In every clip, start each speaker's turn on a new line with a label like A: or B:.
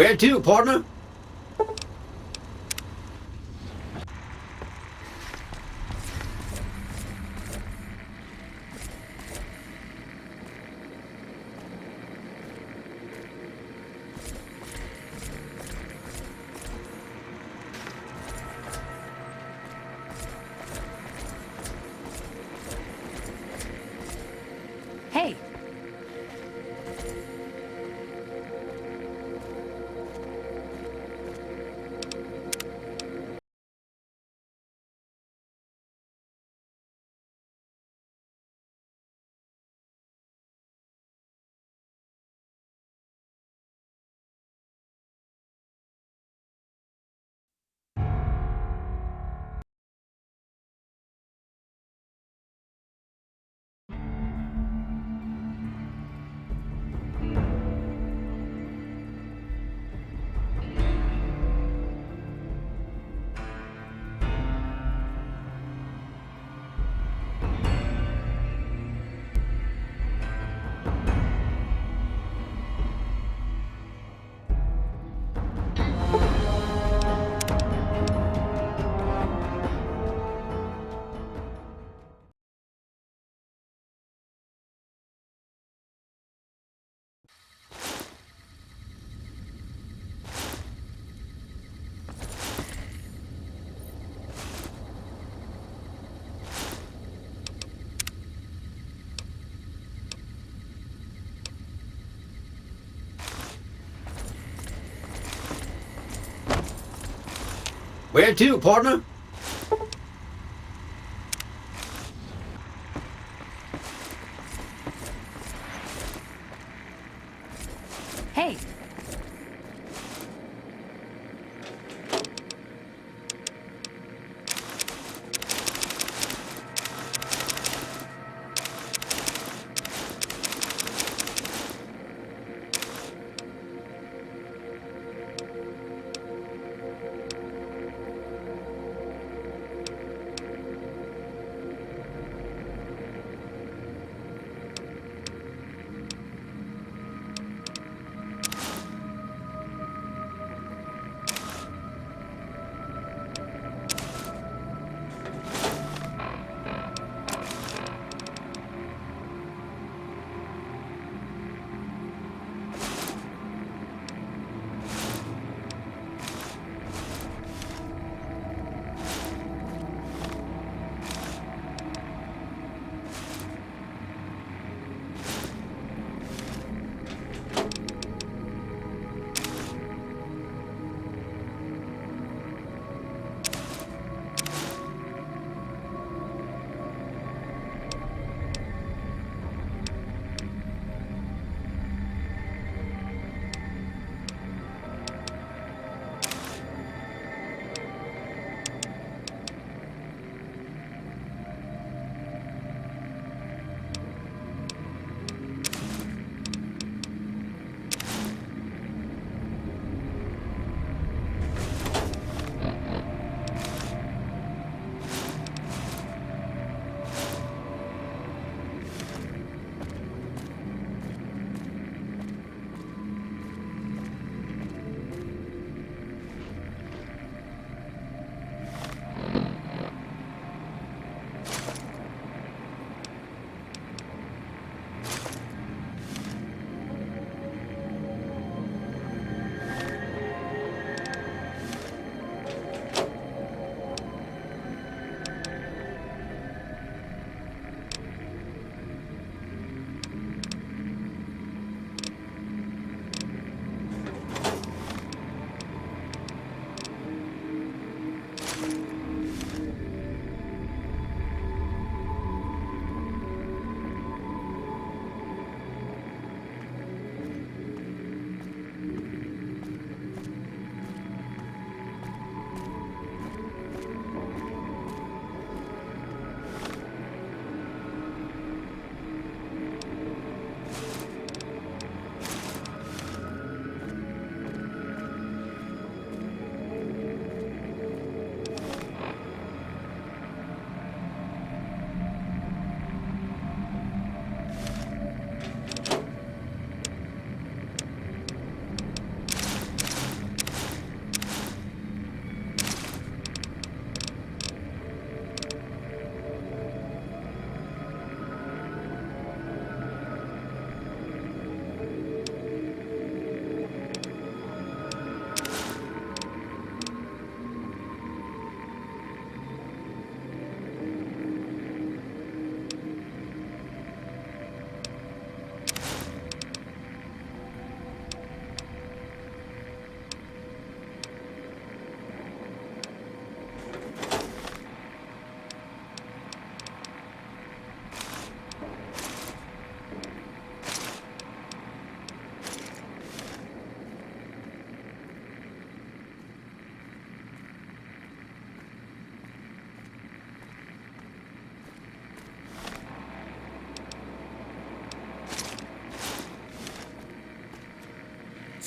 A: Where to, partner?
B: Hey.
A: Where to, partner?
B: Hey.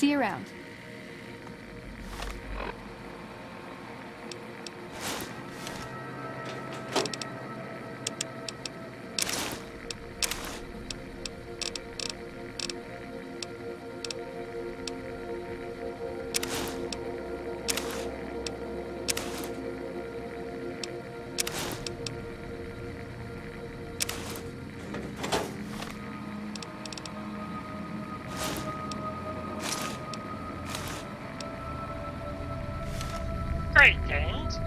B: See you around.
C: Greetings.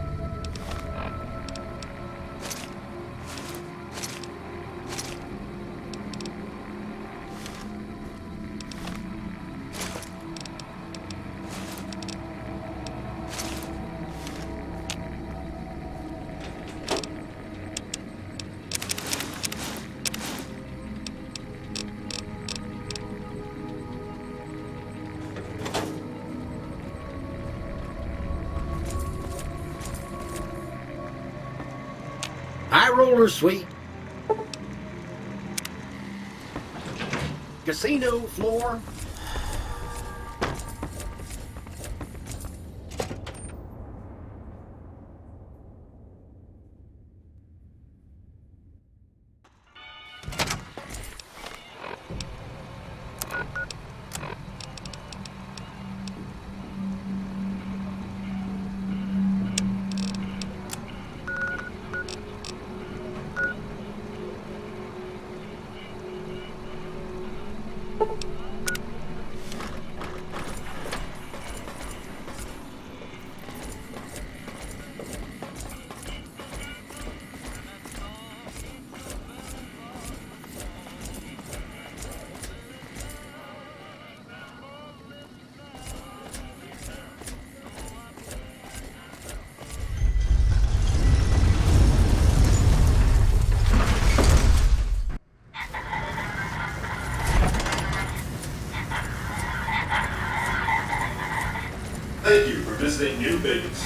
A: High roller suite. Casino floor.
D: Thank you for visiting New Vegas.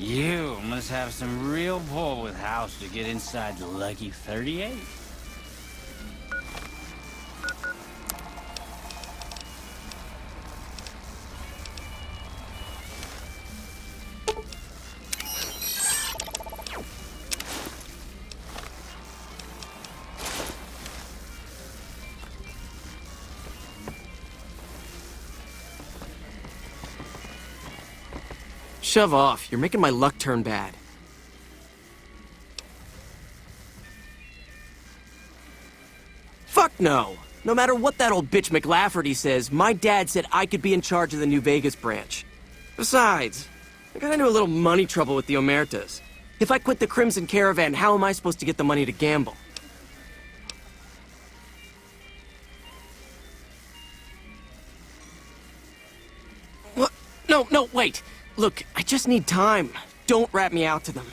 E: You must have some real pull with House to get inside the Lucky 38.
F: Shove off. You're making my luck turn bad. Fuck no! No matter what that old bitch McLafferty says, my dad said I could be in charge of the New Vegas branch. Besides, I got into a little money trouble with the Omertas. If I quit the Crimson Caravan, how am I supposed to get the money to gamble? What? No, wait! Look, I just need time. Don't rat me out to them.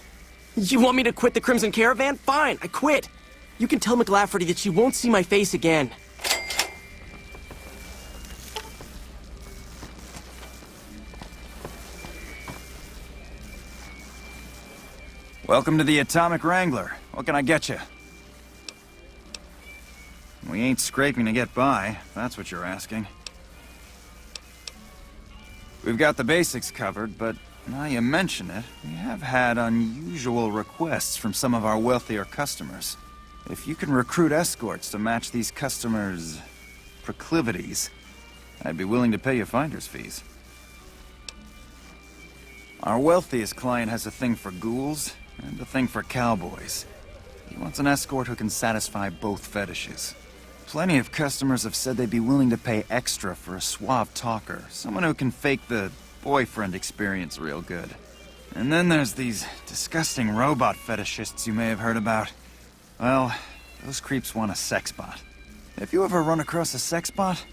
F: You want me to quit the Crimson Caravan? Fine, I quit. You can tell McLafferty that she won't see my face again.
G: Welcome to the Atomic Wrangler. What can I get you? We ain't scraping to get by, if that's what you're asking. We've got the basics covered, but now you mention it, we have had unusual requests from some of our wealthier customers. If you can recruit escorts to match these customers' proclivities, I'd be willing to pay you finder's fees. Our wealthiest client has a thing for ghouls and a thing for cowboys. He wants an escort who can satisfy both fetishes. Plenty of customers have said they'd be willing to pay extra for a suave talker, someone who can fake the boyfriend experience real good. And then there's these disgusting robot fetishists you may have heard about. Well, those creeps want a sex bot. If you ever run across a sex bot,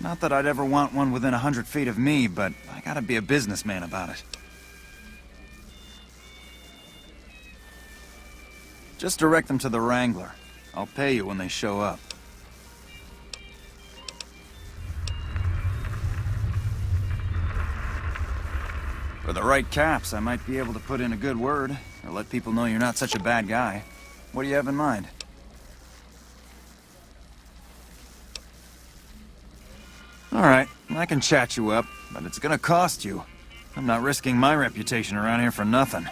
G: not that I'd ever want one within 100 feet of me, but I gotta be a businessman about it. Just direct them to the Wrangler. I'll pay you when they show up. For the right caps, I might be able to put in a good word, or let people know you're not such a bad guy. What do you have in mind? Alright, I can chat you up, but it's gonna cost you. I'm not risking my reputation around here for nothing.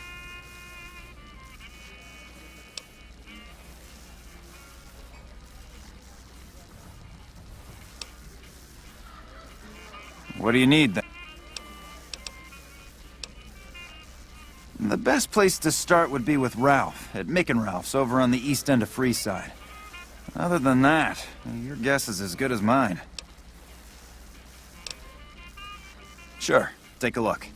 G: What do you need, then? The best place to start would be with Ralph, at Mick and Ralph's over on the east end of Freeside. Other than that, your guess is as good as mine. Sure, take a look.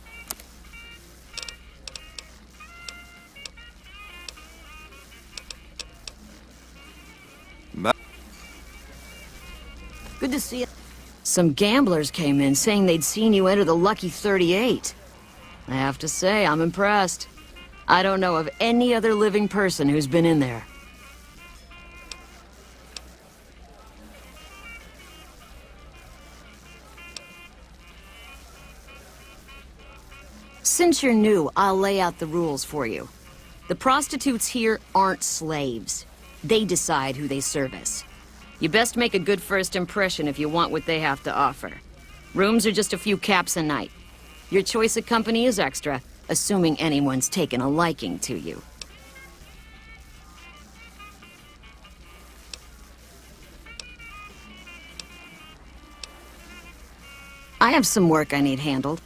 B: Good to see you. Some gamblers came in saying they'd seen you enter the Lucky 38. I have to say, I'm impressed. I don't know of any other living person who's been in there. Since you're new, I'll lay out the rules for you. The prostitutes here aren't slaves. They decide who they service. You best make a good first impression if you want what they have to offer. Rooms are just a few caps a night. Your choice of company is extra, assuming anyone's taken a liking to you. I have some work I need handled.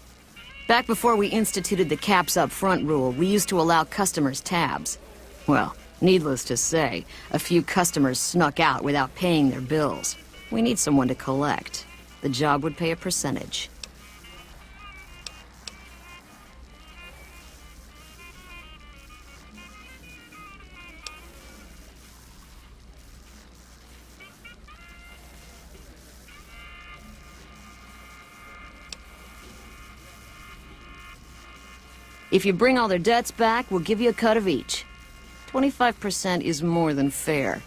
B: Back before we instituted the caps up front rule, we used to allow customers tabs. Well, needless to say, a few customers snuck out without paying their bills. We need someone to collect. The job would pay a percentage. If you bring all their debts back, we'll give you a cut of each. 25% is more than fair.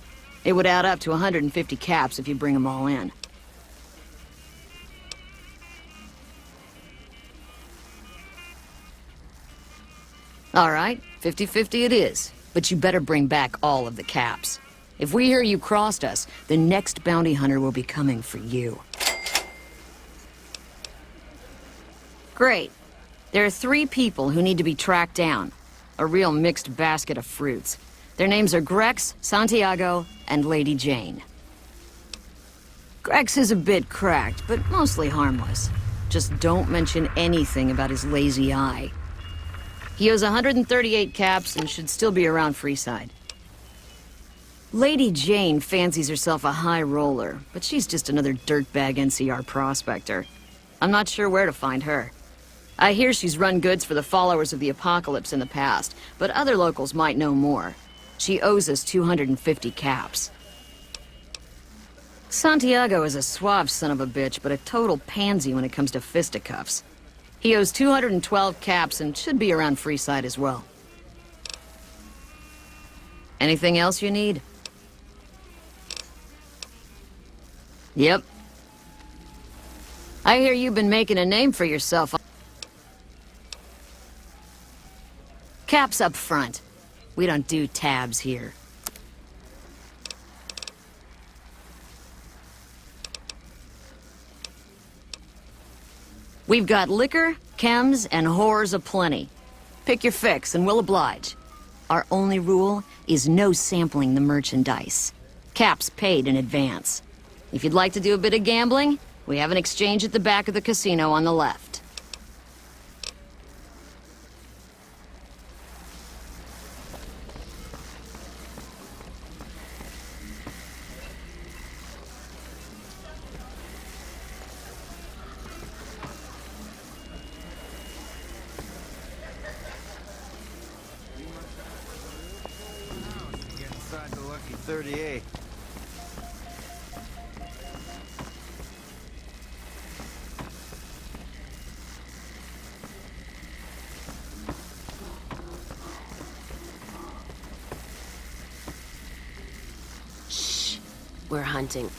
B: It would add up to 150 caps if you bring them all in. All right, 50-50 it is. But you better bring back all of the caps. If we hear you crossed us, the next bounty hunter will be coming for you. Great. There are 3 people who need to be tracked down. A real mixed basket of fruits. Their names are Grex, Santiago, and Lady Jane. Grex is a bit cracked, but mostly harmless. Just don't mention anything about his lazy eye. He owes 138 caps and should still be around Freeside. Lady Jane fancies herself a high roller, but she's just another dirtbag NCR prospector. I'm not sure where to find her. I hear she's run goods for the followers of the apocalypse in the past, but other locals might know more. She owes us 250 caps. Santiago is a suave son of a bitch, but a total pansy when it comes to fisticuffs. He owes 212 caps and should be around Freeside as well. Anything else you need? Yep. I hear you've been making a name for yourself. Caps up front. We don't do tabs here. We've got liquor, chems, and whores aplenty. Pick your fix and we'll oblige. Our only rule is no sampling the merchandise. Caps paid in advance. If you'd like to do a bit of gambling, we have an exchange at the back of the casino on the left.
E: Get inside the lucky 38.
C: We're hunting.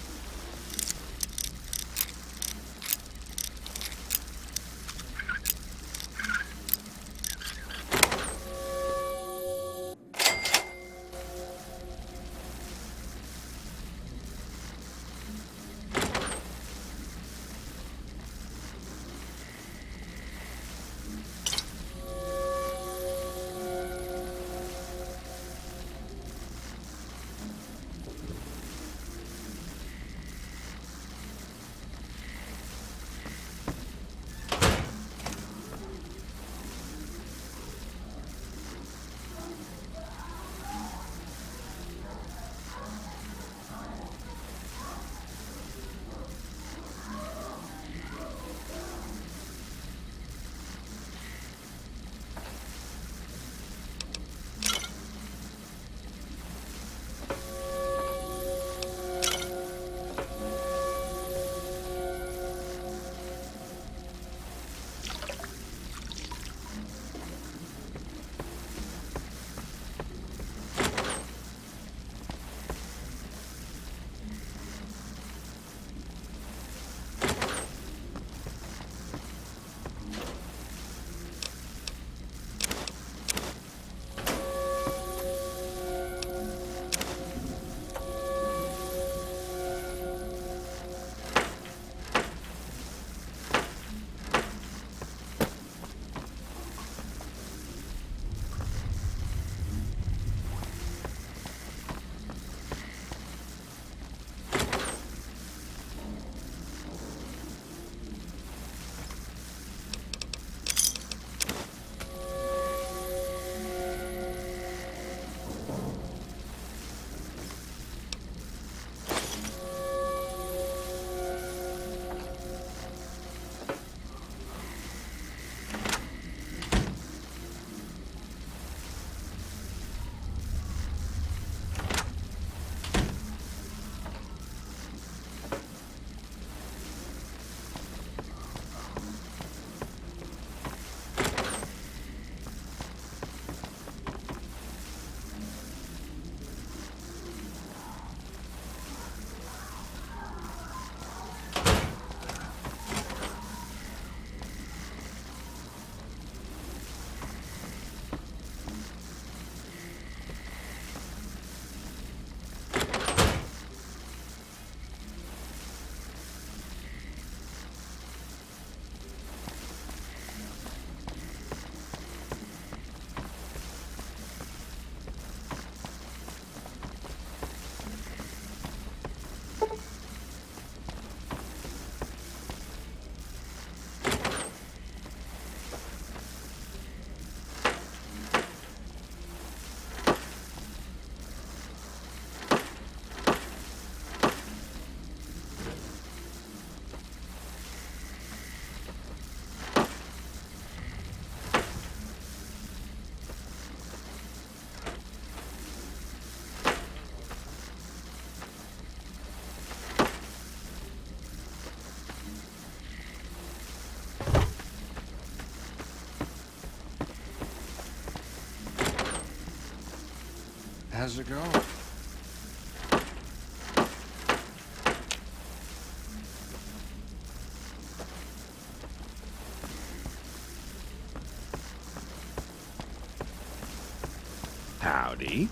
E: How's it going? Howdy.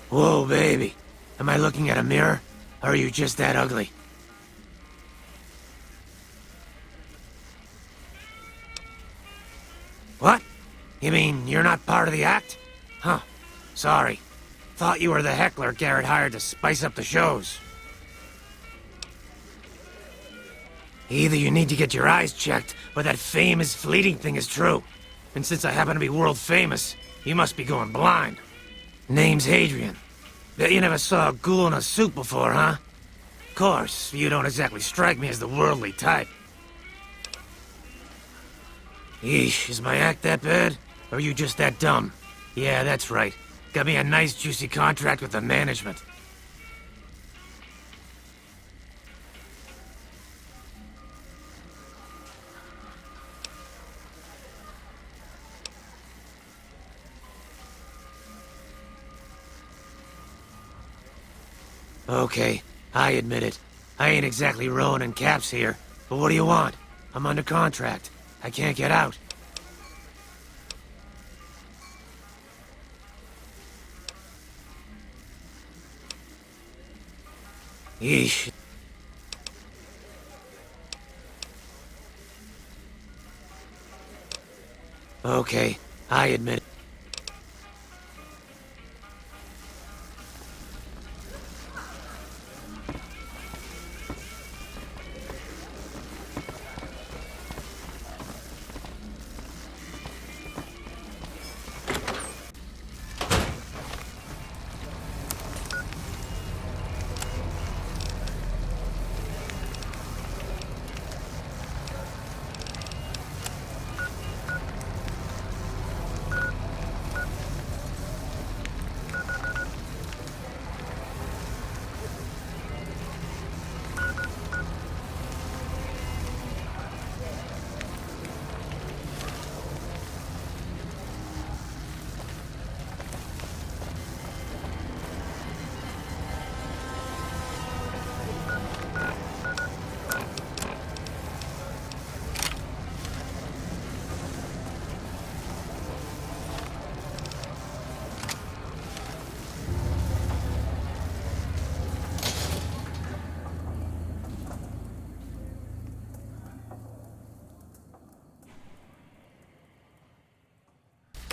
H: Whoa, baby. Am I looking at a mirror? Or are you just that ugly? What? You mean you're not part of the act? Huh. Sorry. Thought you were the heckler Garrett hired to spice up the shows. Either you need to get your eyes checked, or that famous fleeting thing is true. And since I happen to be world famous, you must be going blind. Name's Hadrian. Bet you never saw a ghoul in a suit before, huh? Of course, you don't exactly strike me as the worldly type. Yeesh, is my act that bad? Or are you just that dumb? Yeah, that's right. Got me a nice juicy contract with the management. Okay, I admit it. I ain't exactly rowing in caps here. But what do you want? I'm under contract. I can't get out. Yeesh. Okay, I admit it.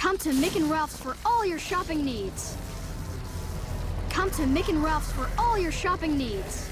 C: Come to Mick and Ralph's for all your shopping needs. Come to Mick and Ralph's for all your shopping needs.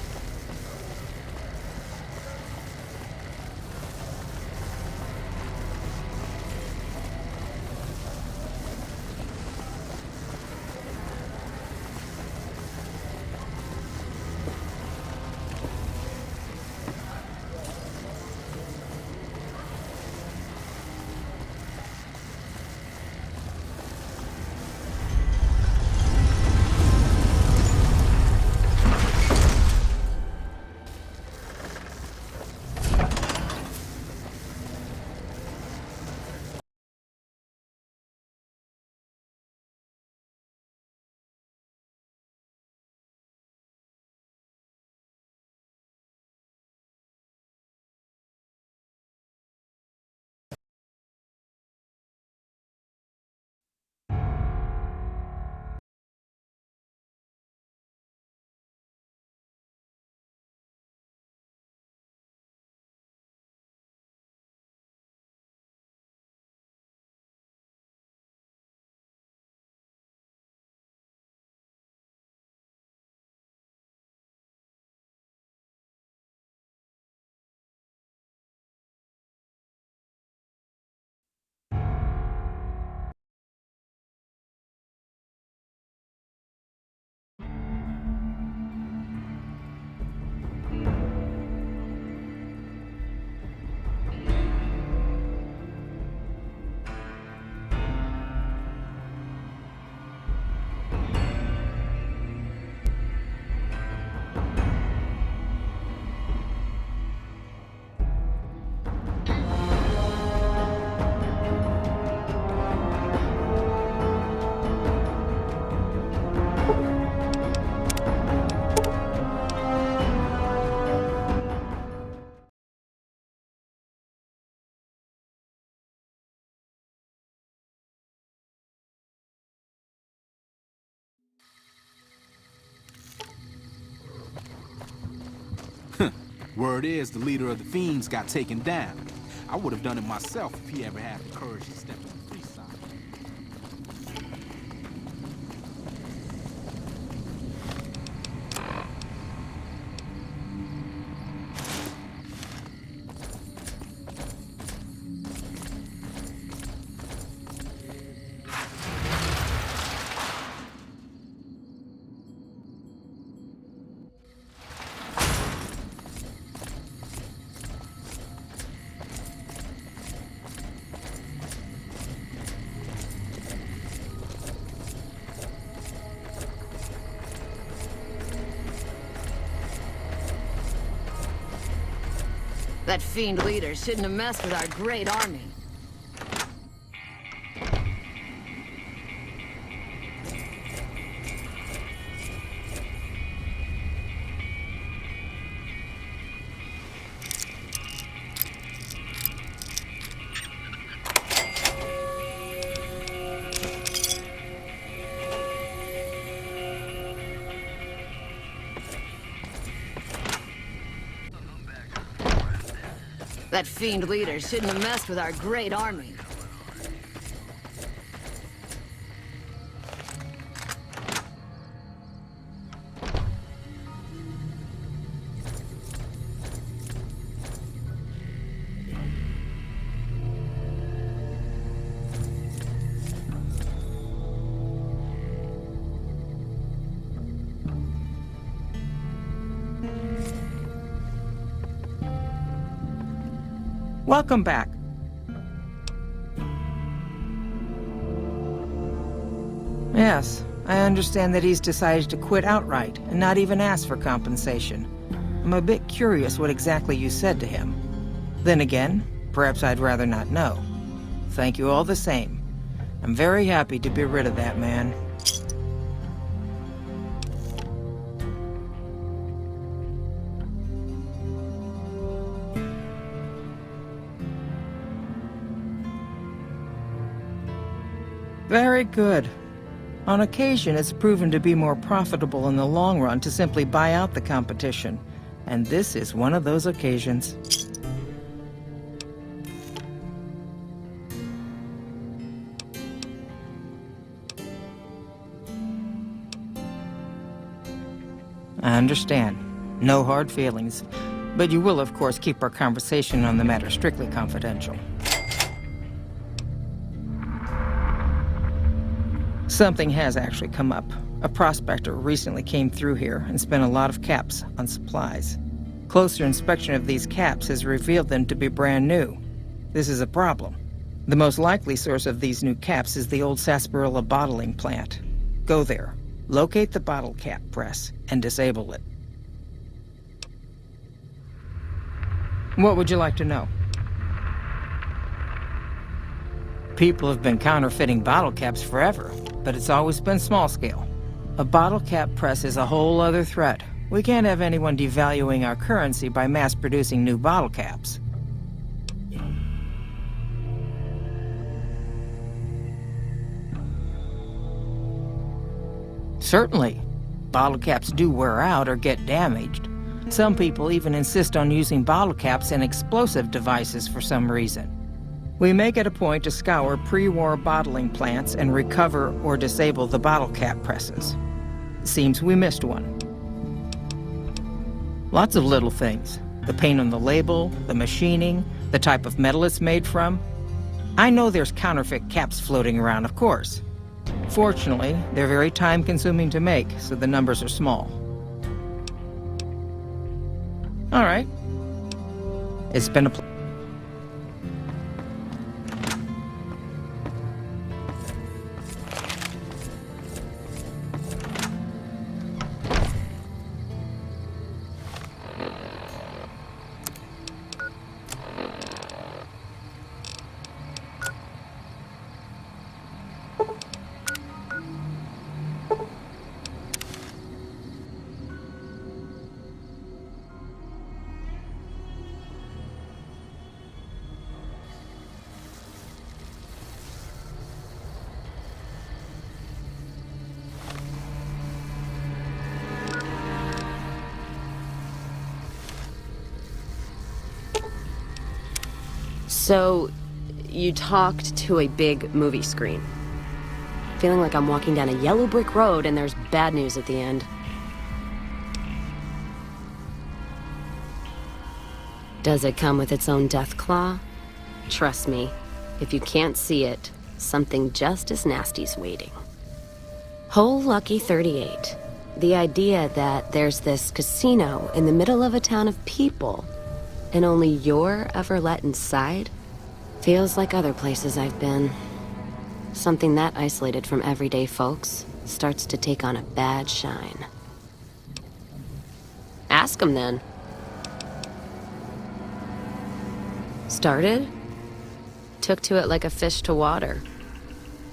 I: Word is the leader of the Fiends got taken down. I would have done it myself if he ever had the courage to step on the free side.
B: That fiend leader shouldn't have messed with our great army. That fiend leader shouldn't have messed with our great army.
J: Welcome back. Yes, I understand that he's decided to quit outright and not even ask for compensation. I'm a bit curious what exactly you said to him. Then again, perhaps I'd rather not know. Thank you all the same. I'm very happy to be rid of that man. Very good. On occasion, it's proven to be more profitable in the long run to simply buy out the competition. And this is one of those occasions. I understand. No hard feelings. But you will, of course, keep our conversation on the matter strictly confidential. Something has actually come up. A prospector recently came through here and spent a lot of caps on supplies. Closer inspection of these caps has revealed them to be brand new. This is a problem. The most likely source of these new caps is the old sarsaparilla bottling plant. Go there, locate the bottle cap press, and disable it. What would you like to know? People have been counterfeiting bottle caps forever, but it's always been small scale. A bottle cap press is a whole other threat. We can't have anyone devaluing our currency by mass-producing new bottle caps. Certainly. Bottle caps do wear out or get damaged. Some people even insist on using bottle caps in explosive devices for some reason. We make it a point to scour pre-war bottling plants and recover or disable the bottle cap presses. Seems we missed one. Lots of little things. The paint on the label, the machining, the type of metal it's made from. I know there's counterfeit caps floating around, of course. Fortunately, they're very time-consuming to make, so the numbers are small. All right. It's been a pleasure.
K: So, you talked to a big movie screen. Feeling like I'm walking down a yellow brick road and there's bad news at the end. Does it come with its own death claw? Trust me, if you can't see it, something just as nasty's waiting. Whole lucky 38. The idea that there's this casino in the middle of a town of people, and only you're ever let inside, feels like other places I've been. Something that isolated from everyday folks starts to take on a bad shine. Ask him then. Started? Took to it like a fish to water.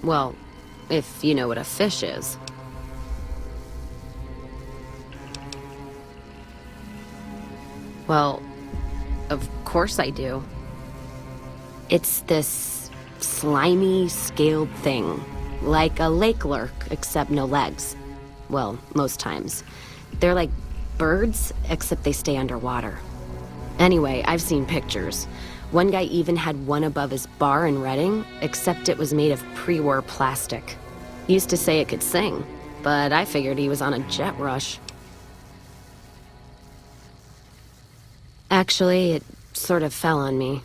K: Well, if you know what a fish is. Well, of course I do. It's this slimy, scaled thing. Like a lake lurk, except no legs. Well, most times. They're like birds, except they stay underwater. Anyway, I've seen pictures. One guy even had one above his bar in Reading, except it was made of pre-war plastic. He used to say it could sing, but I figured he was on a jet rush. Actually, it sort of fell on me.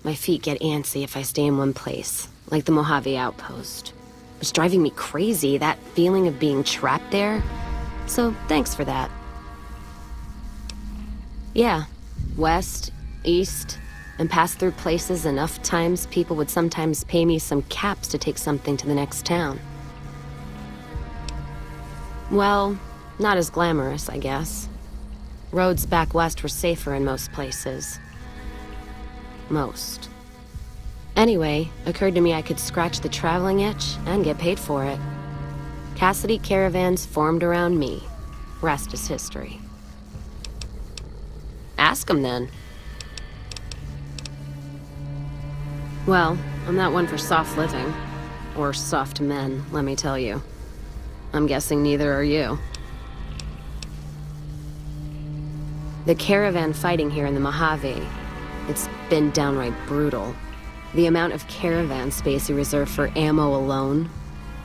K: My feet get antsy if I stay in one place, like the Mojave outpost. It's driving me crazy, that feeling of being trapped there. So, thanks for that. Yeah, west, east, and pass through places enough times people would sometimes pay me some caps to take something to the next town. Well, not as glamorous, I guess. Roads back west were safer in most places. Most. Anyway, occurred to me I could scratch the traveling itch and get paid for it. Cassidy caravans formed around me. Rest is history. Ask him then. Well, I'm not one for soft living. Or soft men, let me tell you. I'm guessing neither are you. The caravan fighting here in the Mojave, it's been downright brutal. The amount of caravan space you reserve for ammo alone.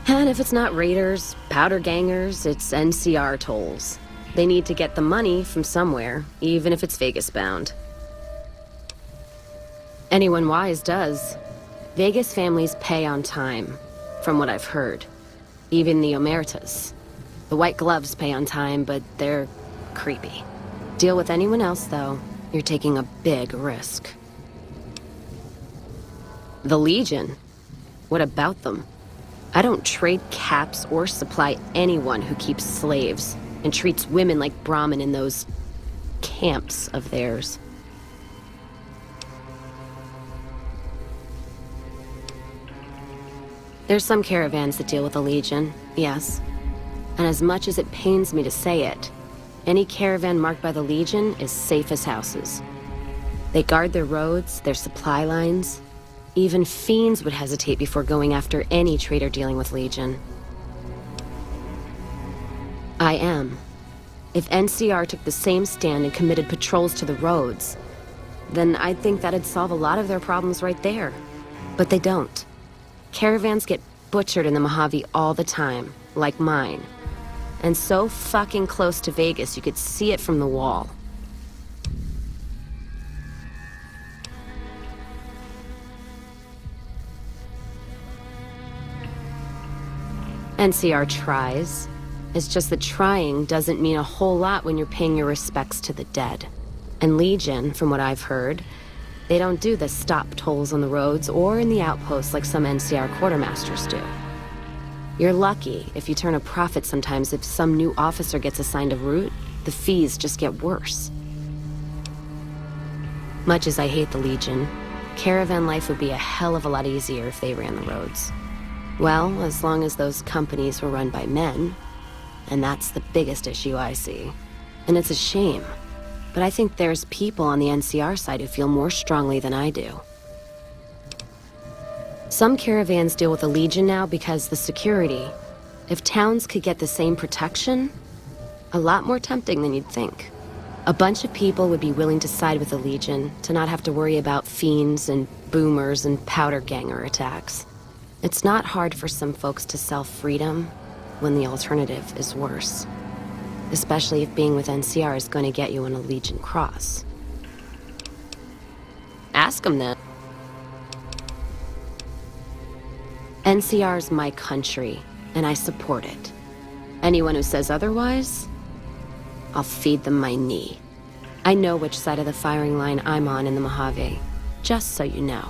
K: And if it's not raiders, powder gangers, it's NCR tolls. They need to get the money from somewhere, even if it's Vegas bound. Anyone wise does. Vegas families pay on time, from what I've heard. Even the Omertas. The white gloves pay on time, but they're creepy. Deal with anyone else, though, you're taking a big risk. The Legion? What about them? I don't trade caps or supply anyone who keeps slaves and treats women like Brahmin in those camps of theirs. There's some caravans that deal with the Legion, yes. And as much as it pains me to say it, any caravan marked by the Legion is safe as houses. They guard their roads, their supply lines. Even fiends would hesitate before going after any trader dealing with Legion. I am. If NCR took the same stand and committed patrols to the roads, then I'd think that'd solve a lot of their problems right there. But they don't. Caravans get butchered in the Mojave all the time, like mine. And so fucking close to Vegas you could see it from the wall. NCR tries. It's just that trying doesn't mean a whole lot when you're paying your respects to the dead. And Legion, from what I've heard, they don't do the stop tolls on the roads or in the outposts like some NCR quartermasters do. You're lucky if you turn a profit sometimes. If some new officer gets assigned a route, the fees just get worse. Much as I hate the Legion, caravan life would be a hell of a lot easier if they ran the roads. Well, as long as those companies were run by men. And that's the biggest issue I see. And it's a shame. But I think there's people on the NCR side who feel more strongly than I do. Some caravans deal with the Legion now because the security. If towns could get the same protection, a lot more tempting than you'd think. A bunch of people would be willing to side with the Legion, to not have to worry about fiends and boomers and powder ganger attacks. It's not hard for some folks to sell freedom when the alternative is worse. Especially if being with NCR is going to get you an a Legion cross. Ask them then. NCR's my country, and I support it. Anyone who says otherwise, I'll feed them my knee. I know which side of the firing line I'm on in the Mojave, just so you know.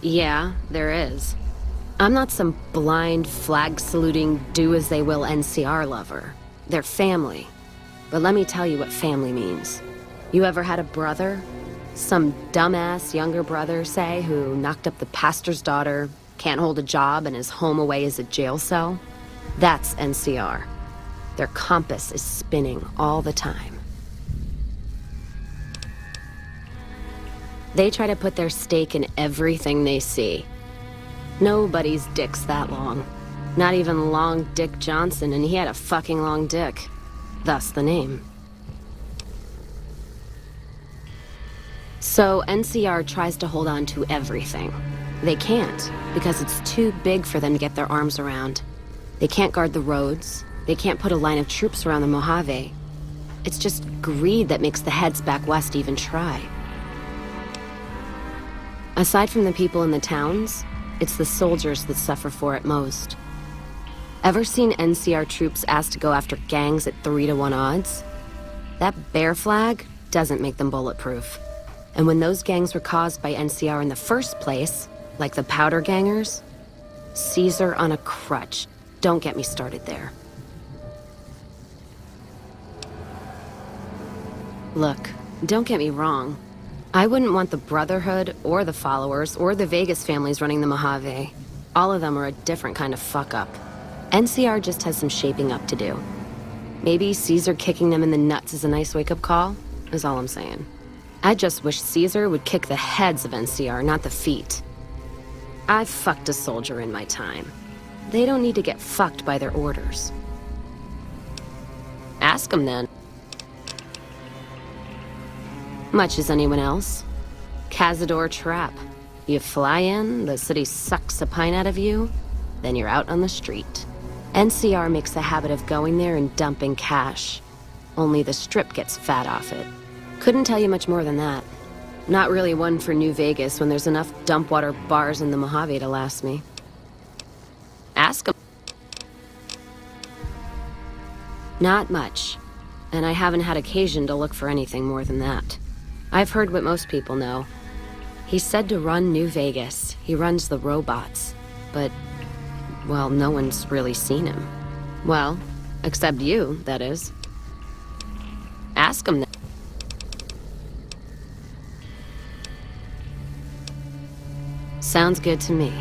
K: Yeah, there is. I'm not some blind, flag-saluting, do-as-they-will NCR lover. They're family. But let me tell you what family means. You ever had a brother? Some dumbass younger brother, say, who knocked up the pastor's daughter, can't hold a job, and is home away as a jail cell? That's NCR. Their compass is spinning all the time. They try to put their stake in everything they see. Nobody's dick's that long. Not even Long Dick Johnson, and he had a fucking long dick. Thus the name. So NCR tries to hold on to everything. They can't, because it's too big for them to get their arms around. They can't guard the roads. They can't put a line of troops around the Mojave. It's just greed that makes the heads back west even try. Aside from the people in the towns, it's the soldiers that suffer for it most. Ever seen NCR troops asked to go after gangs at 3-to-1 odds? That bear flag doesn't make them bulletproof. And when those gangs were caused by NCR in the first place, like the powder gangers, Caesar on a crutch. Don't get me started there. Look, don't get me wrong. I wouldn't want the Brotherhood, or the Followers, or the Vegas families running the Mojave. All of them are a different kind of fuck-up. NCR just has some shaping up to do. Maybe Caesar kicking them in the nuts is a nice wake-up call, is all I'm saying. I just wish Caesar would kick the heads of NCR, not the feet. I've fucked a soldier in my time. They don't need to get fucked by their orders. Ask them then. Much as anyone else. Cazador trap. You fly in, the city sucks a pint out of you, then you're out on the street. NCR makes a habit of going there and dumping cash. Only the Strip gets fat off it. Couldn't tell you much more than that. Not really one for New Vegas when there's enough dump water bars in the Mojave to last me. Ask them. Not much. And I haven't had occasion to look for anything more than that. I've heard what most people know. He's said to run New Vegas. He runs the robots. But, well, no one's really seen him. Well, except you, that is. Ask him then. Sounds good to me.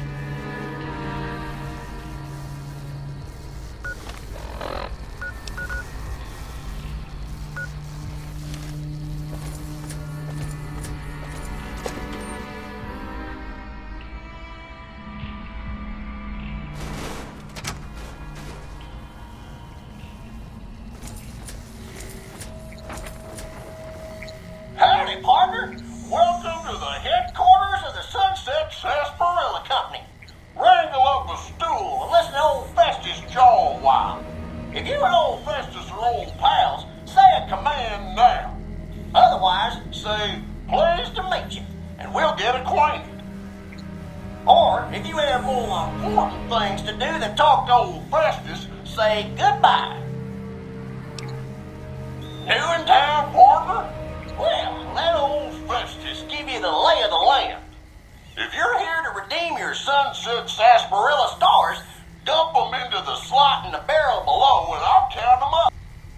L: Howdy, partner. Welcome to the headquarters of the Sunset Sarsaparilla Company. Wrangle up a stool and listen to old Festus jaw a while. If you and old Festus are old pals, say a command now. Otherwise, say, pleased to meet you, and we'll get acquainted. Or, if you have more important things to do than talk to old Festus, say goodbye. New in town, partner? Well, let old Festus give you the lay of the land. If you're here to redeem your Sunset Sarsaparilla stars, dump them into the slot in the barrel below and I'll count them up.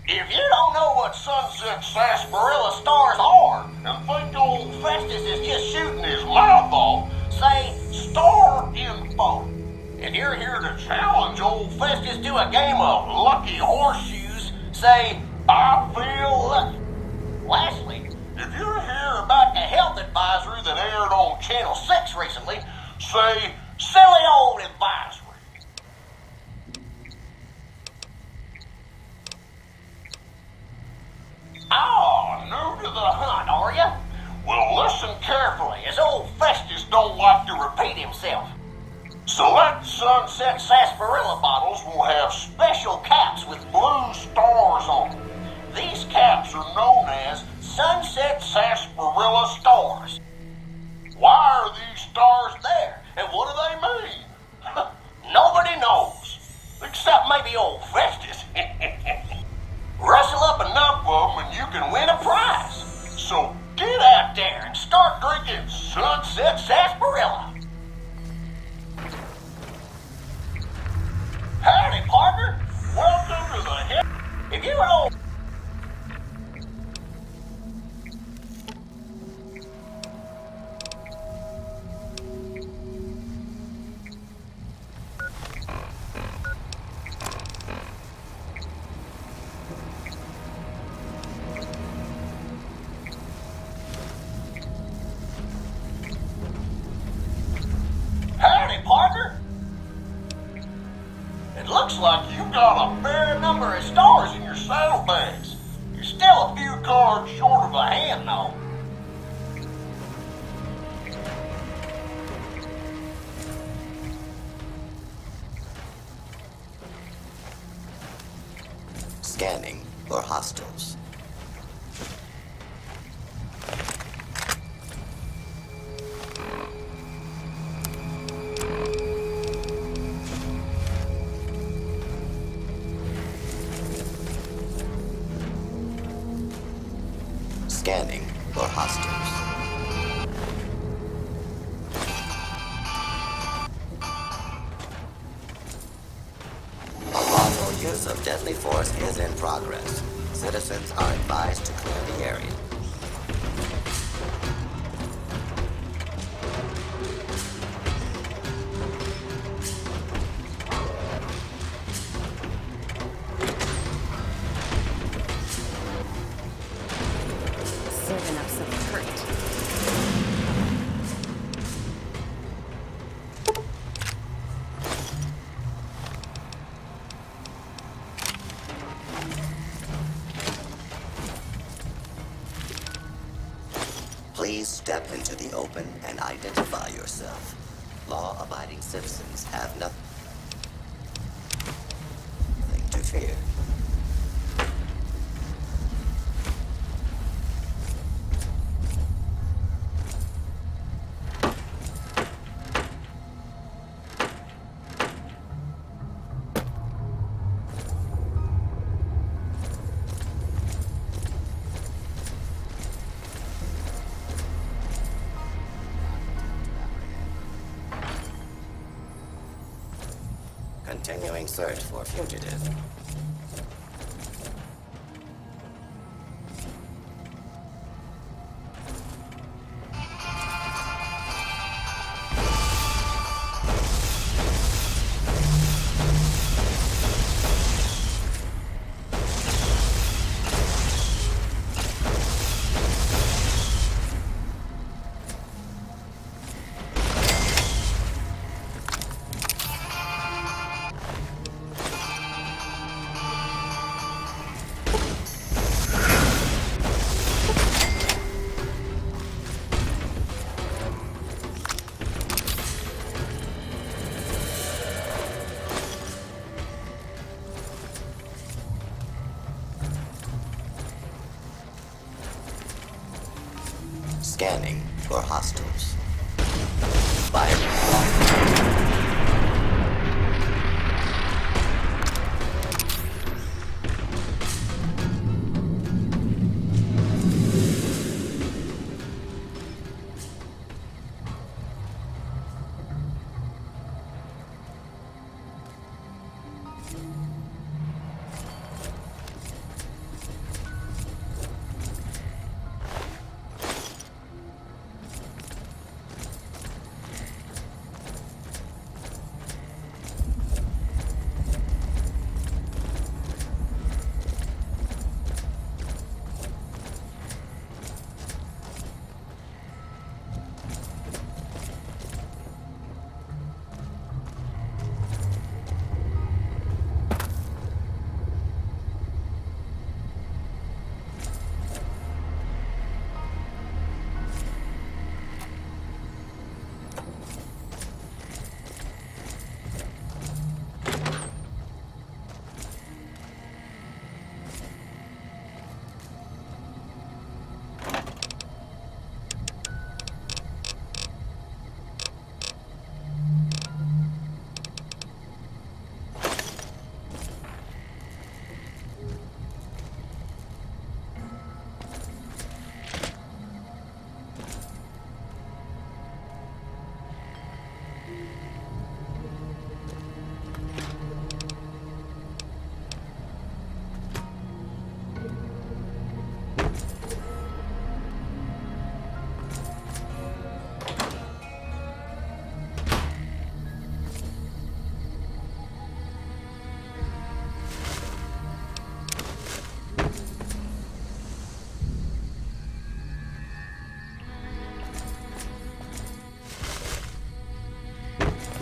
L: If you don't know what Sunset Sarsaparilla stars are and think old Festus is just shooting his mouth off, say star info. If you're here to challenge old Festus to a game of lucky horseshoes, say I feel lucky. Lastly, if you're here about the health advisory that aired on Channel 6 recently, say, silly old advisory. listen carefully, as old Festus don't like to repeat himself. Select Sunset Sarsaparilla bottles will have special caps with blue stars on them. These caps are known as Sunset Sarsaparilla stars. Why are these stars there, and what do they mean? Nobody knows, except maybe old Festus. Rustle up enough of them and you can win a prize. So get out there and start drinking Sunset Sarsaparilla. Howdy, partner. Welcome to the head. If you an old... Howdy, partner. It looks like you got a fair number of stars in your saddlebags. You're still a few cards short of a hand, though.
M: Scanning for hostiles. Scanning for hostiles. Unlawful use of deadly force is in progress. Citizens are advised to clear the area.
K: Serving up some hurt.
M: Please step into the open and identify yourself. Law-abiding citizens have nothing to fear. Continuing search for fugitive. Scanning for hostiles. Fire.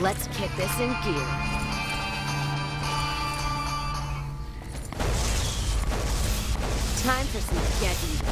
K: Let's kick this in gear. Time for some get even.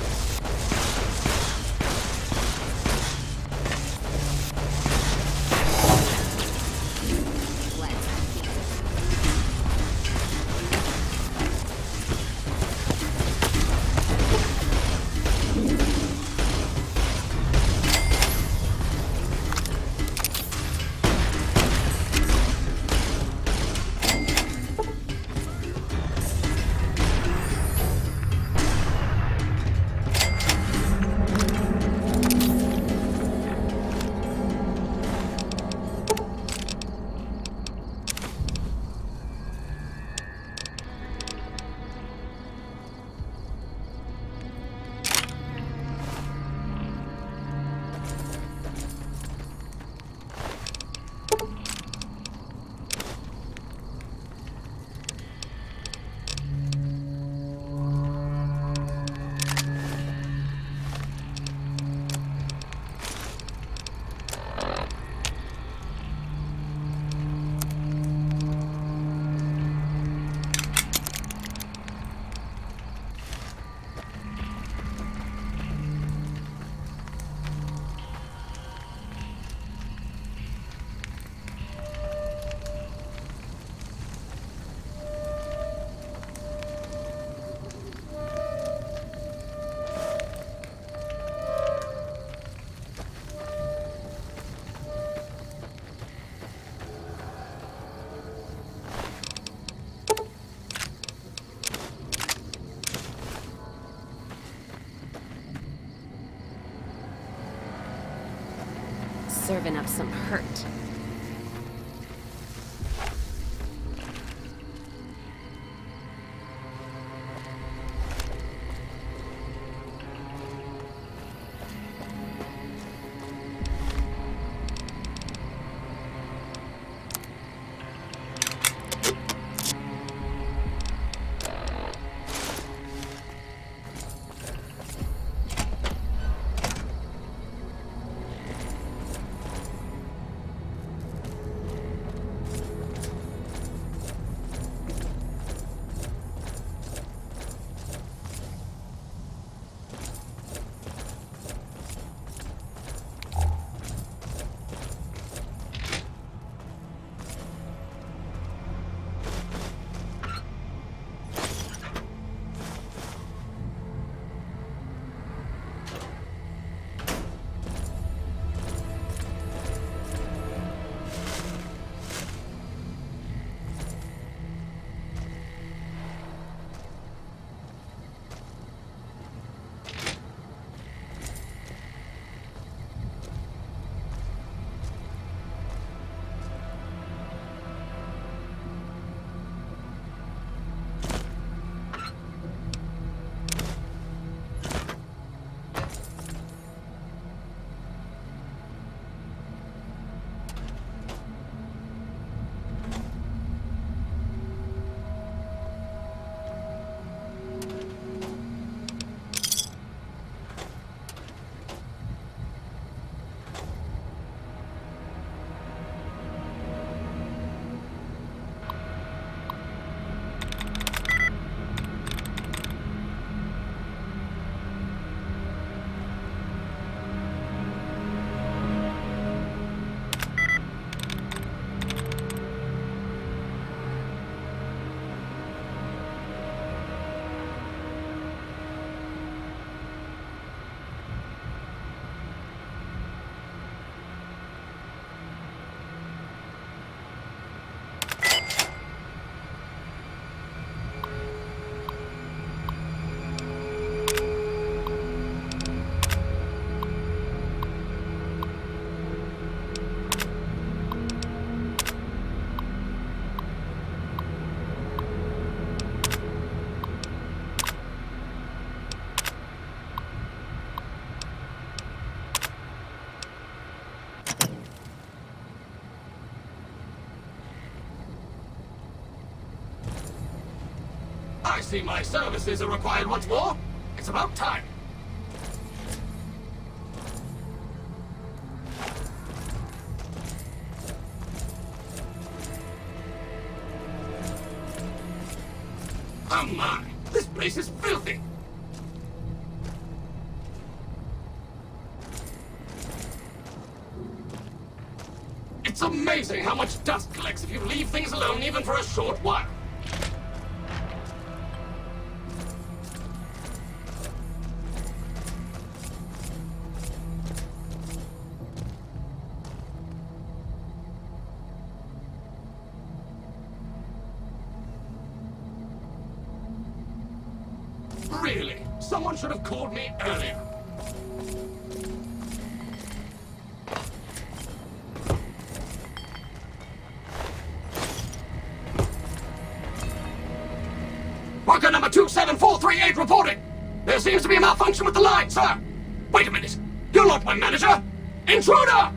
K: Serving up some hurt.
N: I see my services are required once more. It's about time. Oh my, this place is filthy. It's amazing how much dust collects if you leave things alone even for a short while. Really? Someone should have called me earlier. Worker number 27438 reporting. There seems to be a malfunction with the line, sir. Wait a minute. You're not my manager. Intruder!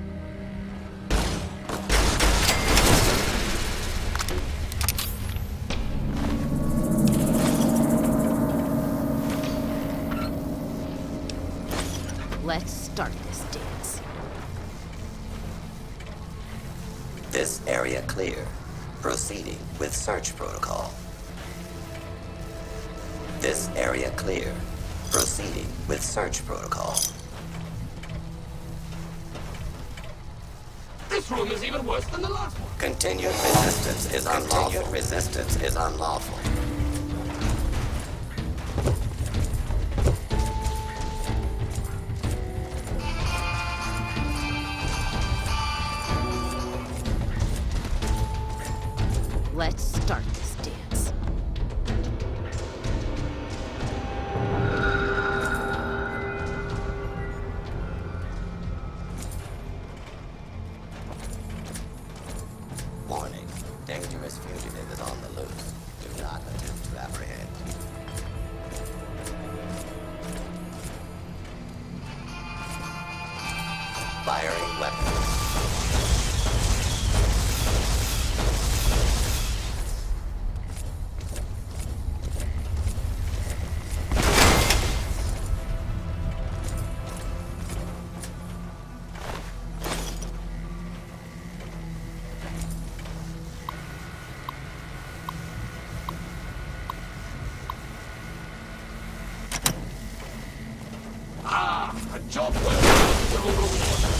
K: Let's start this dance.
M: This area clear. Proceeding with search protocol. This area clear. Proceeding with search protocol.
N: This room is even worse than the last one.
M: Continued resistance is unlawful. Continued resistance is unlawful.
K: Let's start this dance.
M: Warning. Dangerous fugitive is on the loose. Do not attempt to apprehend. Firing weapons.
N: Ah, a job well done, Silverwater.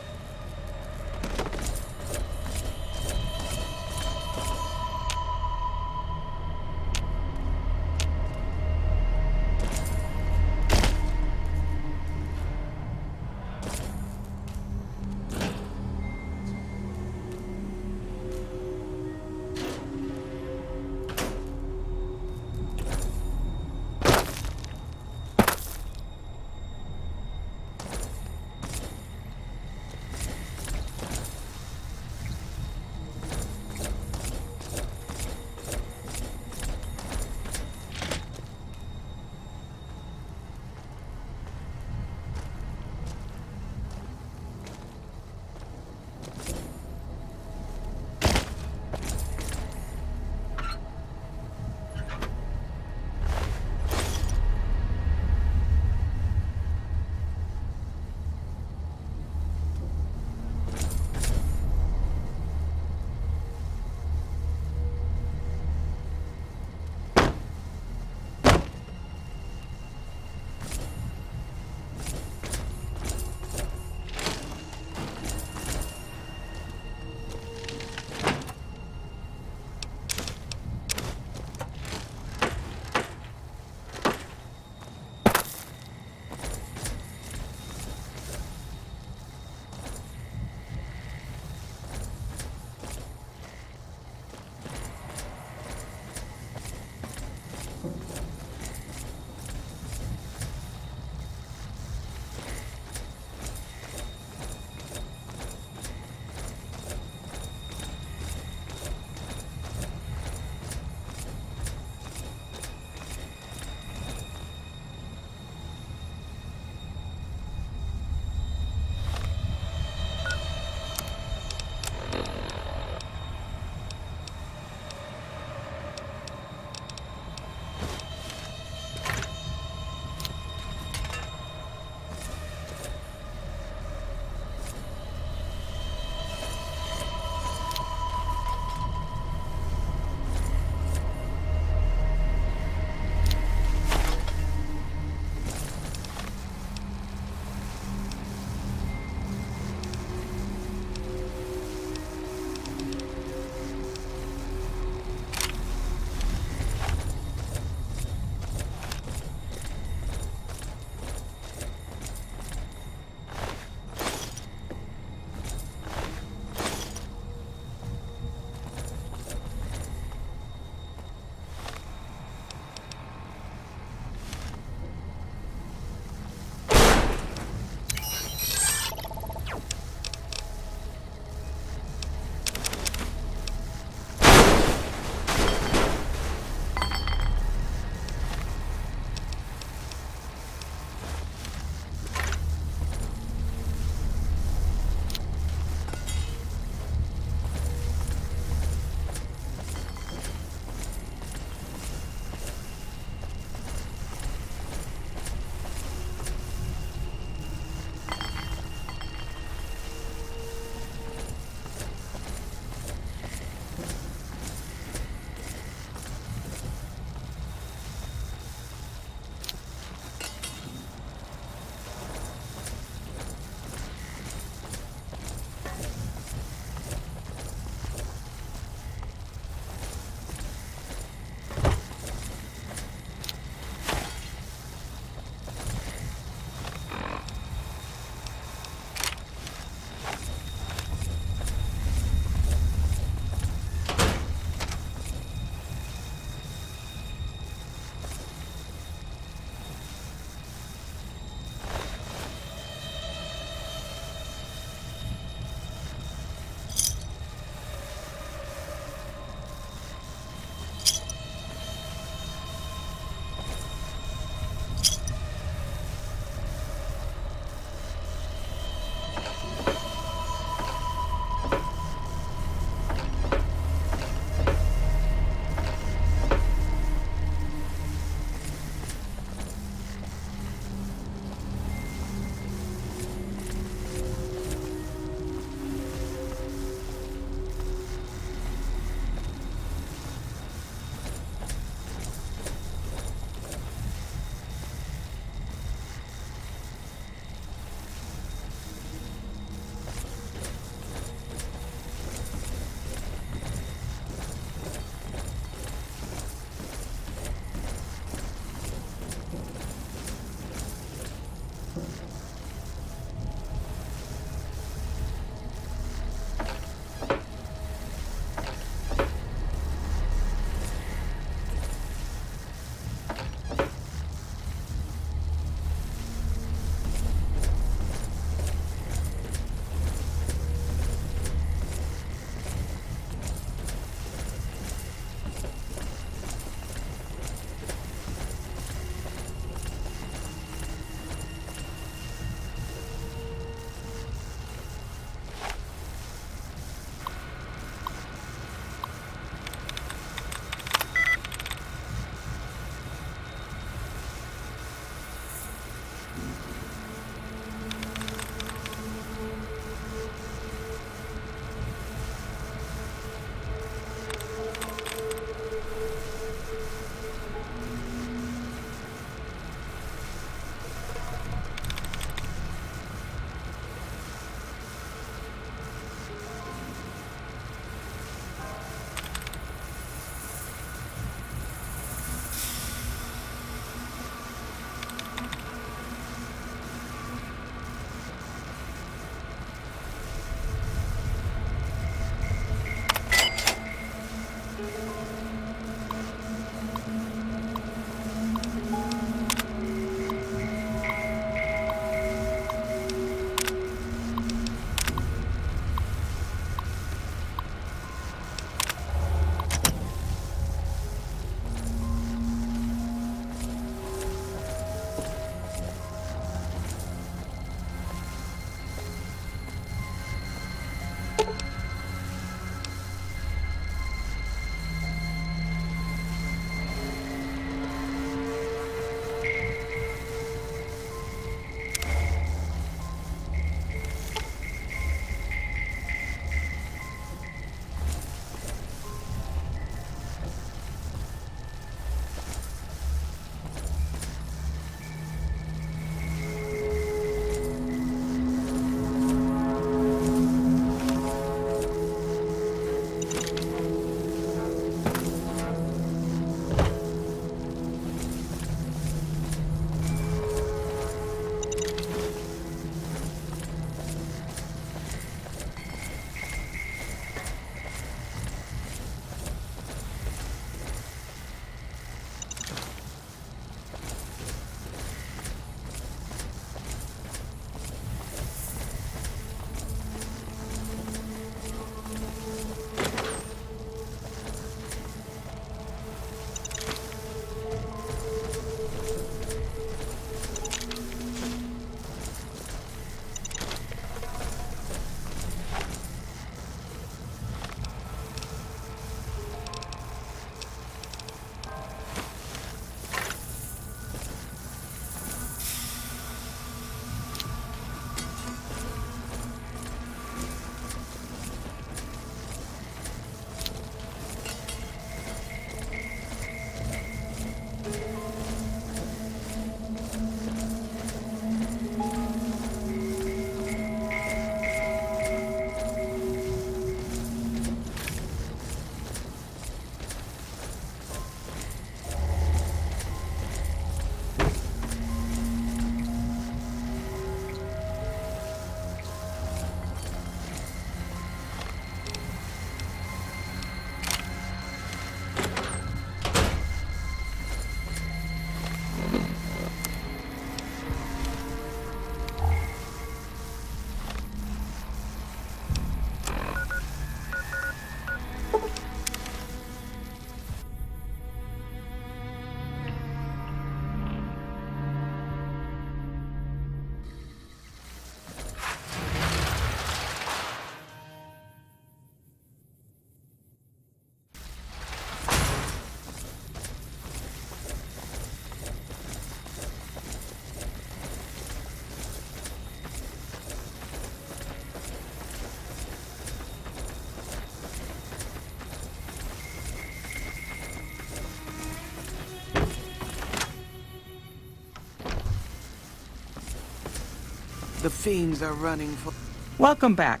O: The fiends are running for...
J: Welcome back.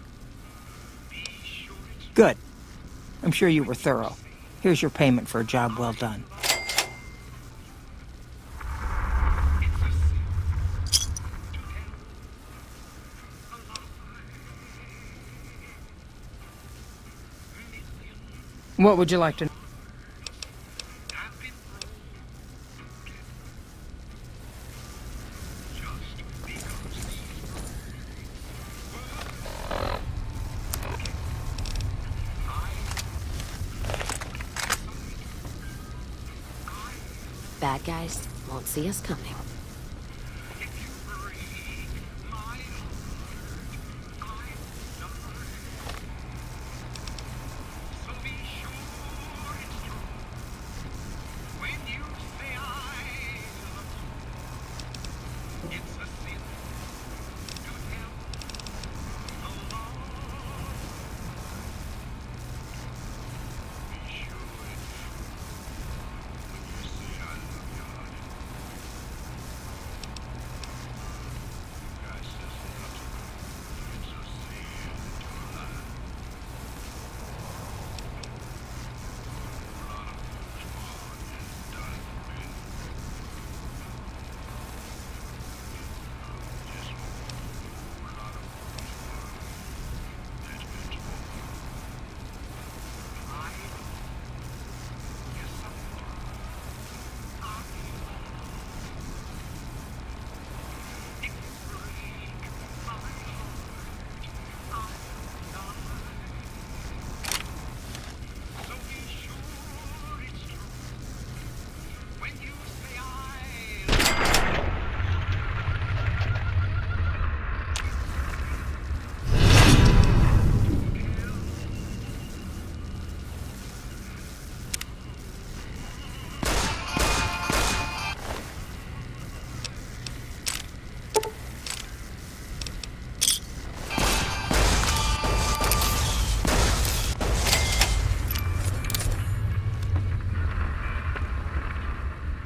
J: Good. I'm sure you were thorough. Here's your payment for a job well done. What would you like to know?
K: Bad guys won't see us coming.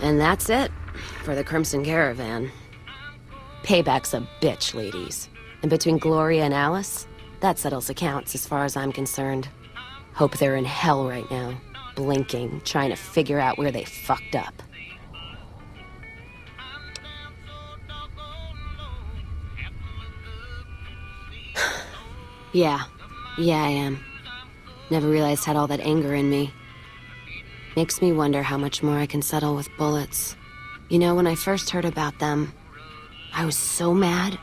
K: And that's it for the Crimson Caravan. Payback's a bitch, ladies. And between Gloria and Alice, that settles accounts as far as I'm concerned. Hope they're in hell right now, blinking, trying to figure out where they fucked up. Yeah, I am. Never realized I had all that anger in me. Makes me wonder how much more I can settle with bullets. You know, when I first heard about them, I was so mad.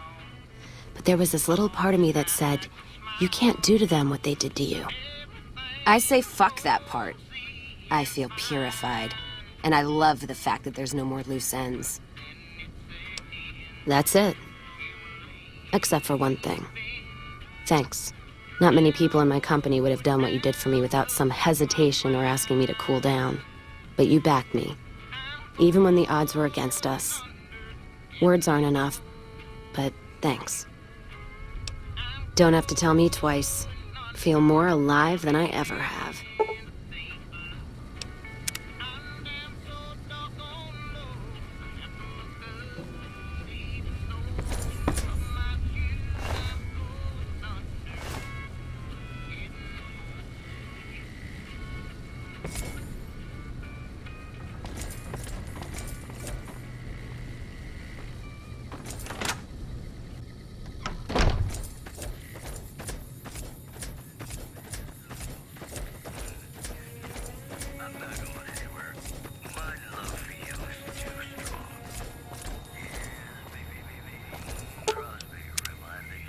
K: But there was this little part of me that said, you can't do to them what they did to you. I say fuck that part. I feel purified. And I love the fact that there's no more loose ends. That's it. Except for one thing. Thanks. Not many people in my company would have done what you did for me without some hesitation or asking me to cool down. But you backed me. Even when the odds were against us. Words aren't enough, but thanks. Don't have to tell me twice. Feel more alive than I ever have.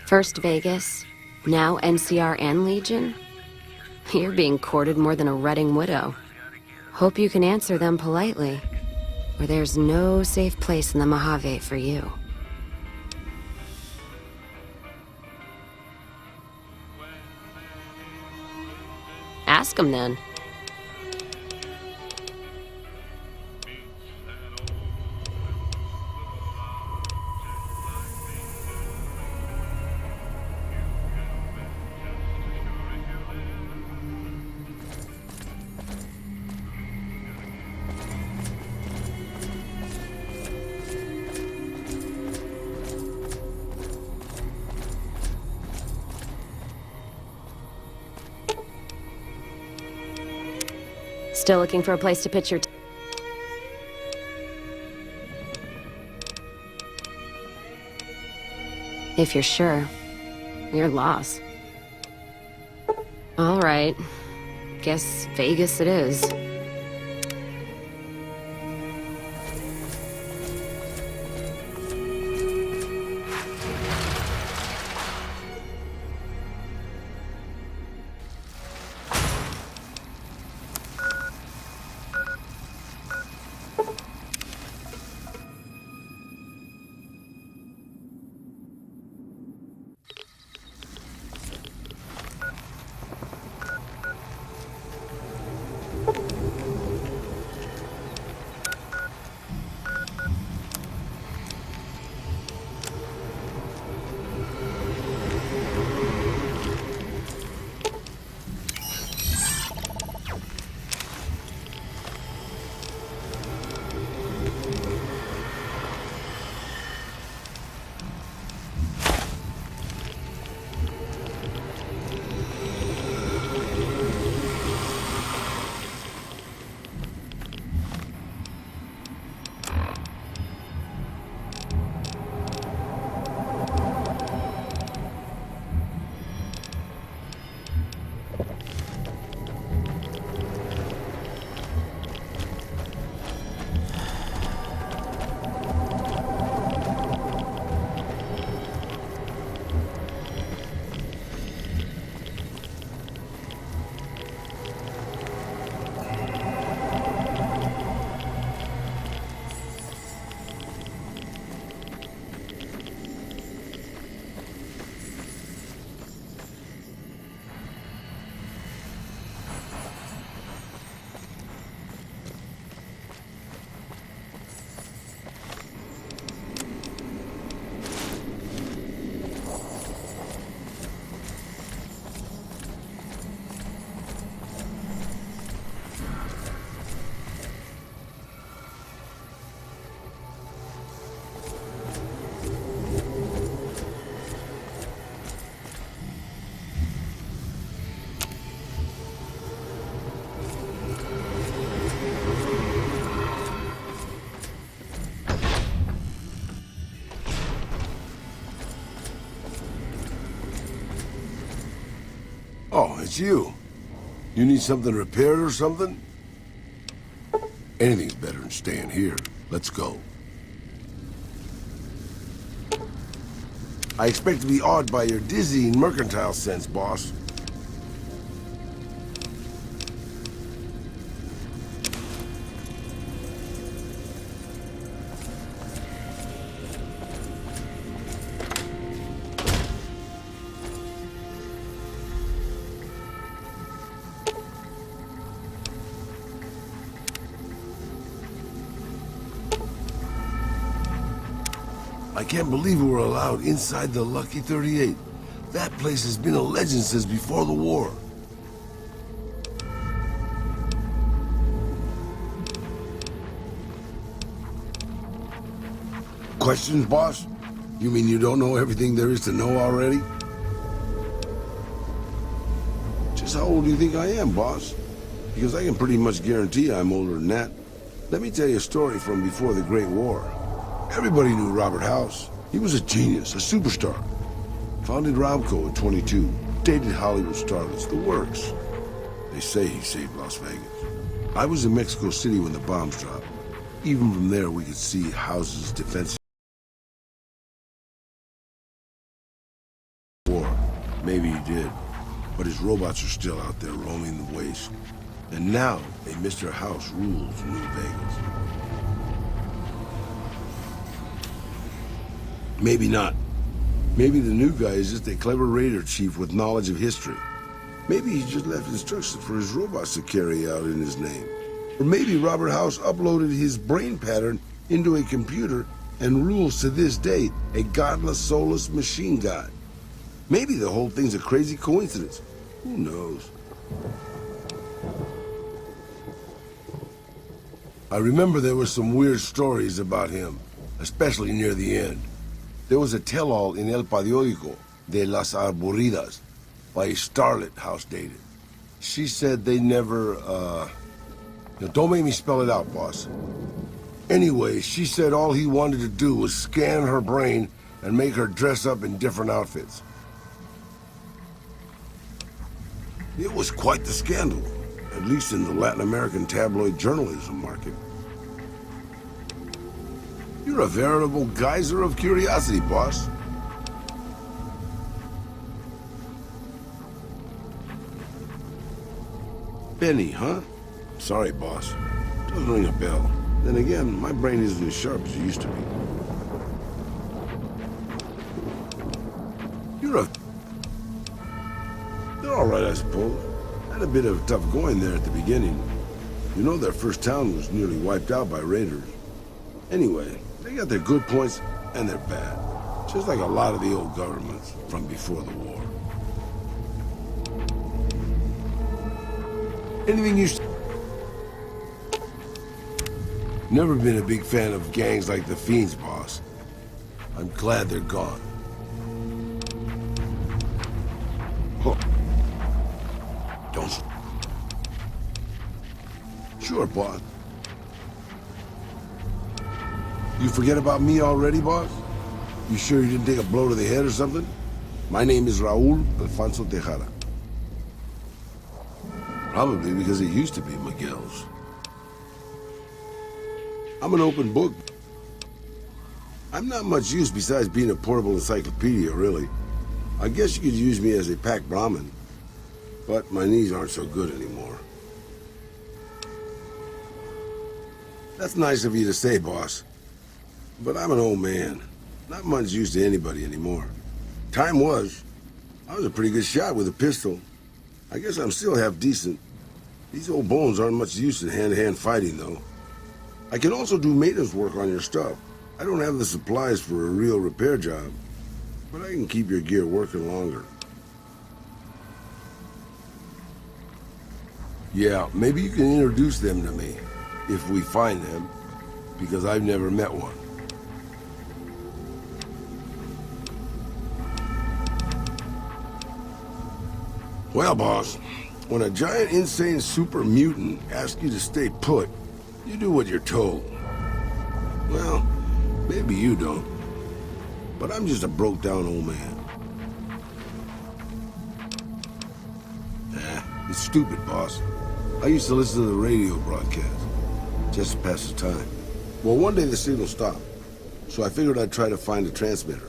K: First Vegas, now NCR and Legion? You're being courted more than a Redding widow. Hope you can answer them politely, or there's no safe place in the Mojave for you. Ask them then. Still looking for a place to pitch your... If you're sure, your loss. All right. Guess Vegas it is.
P: it's you. You need something repaired or something? Anything's better than staying here. Let's go. I expect to be awed by your dizzying mercantile sense, boss. I can't believe we were allowed inside the Lucky 38. That place has been a legend since before the war. Questions, boss? You mean you don't know everything there is to know already? Just how old do you think I am, boss? Because I can pretty much guarantee I'm older than that. Let me tell you a story from before the Great War. Everybody knew Robert House. He was a genius, a superstar. Founded Robco at 22, dated Hollywood starlets, the works. They say he saved Las Vegas. I was in Mexico City when the bombs dropped. Even from there, we could see House's defense war. Maybe he did, but his robots are still out there roaming the waste. And now, a Mr. House rules New Vegas. Maybe not. Maybe the new guy is just a clever raider chief with knowledge of history. Maybe he just left instructions for his robots to carry out in his name. Or maybe Robert House uploaded his brain pattern into a computer and rules to this day a godless, soulless machine god. Maybe the whole thing's a crazy coincidence. Who knows? I remember there were some weird stories about him, especially near the end. There was a tell-all in El Periódico de las Aburridas by a starlet House dated. She said they never, don't make me spell it out, boss. Anyway, she said all he wanted to do was scan her brain and make her dress up in different outfits. It was quite the scandal, at least in the Latin American tabloid journalism market. You're a veritable geyser of curiosity, boss. Benny, huh? Sorry, boss. Doesn't ring a bell. Then again, my brain isn't as sharp as it used to be. They're all right, I suppose. Had a bit of tough going there at the beginning. You know, their first town was nearly wiped out by raiders. Anyway, they got their good points and their bad. Just like a lot of the old governments from before the war. Anything you... Never been a big fan of gangs like the Fiends, boss. I'm glad they're gone. Huh. Don't... Sure, boss. You forget about me already, boss? You sure you didn't take a blow to the head or something? My name is Raul Alfonso Tejada. Probably because it used to be Miguel's. I'm an open book. I'm not much use besides being a portable encyclopedia, really. I guess you could use me as a pack Brahmin. But my knees aren't so good anymore. That's nice of you to say, boss. But I'm an old man. Not much use to anybody anymore. Time was. I was a pretty good shot with a pistol. I guess I'm still half decent. These old bones aren't much use in hand-to-hand fighting, though. I can also do maintenance work on your stuff. I don't have the supplies for a real repair job, but I can keep your gear working longer. Yeah, maybe you can introduce them to me, if we find them, because I've never met one. Well, boss, when a giant, insane super mutant asks you to stay put, you do what you're told. Well, maybe you don't, but I'm just a broke-down old man. It's stupid, boss. I used to listen to the radio broadcast, just to pass the time. Well, one day the signal stopped, so I figured I'd try to find a transmitter.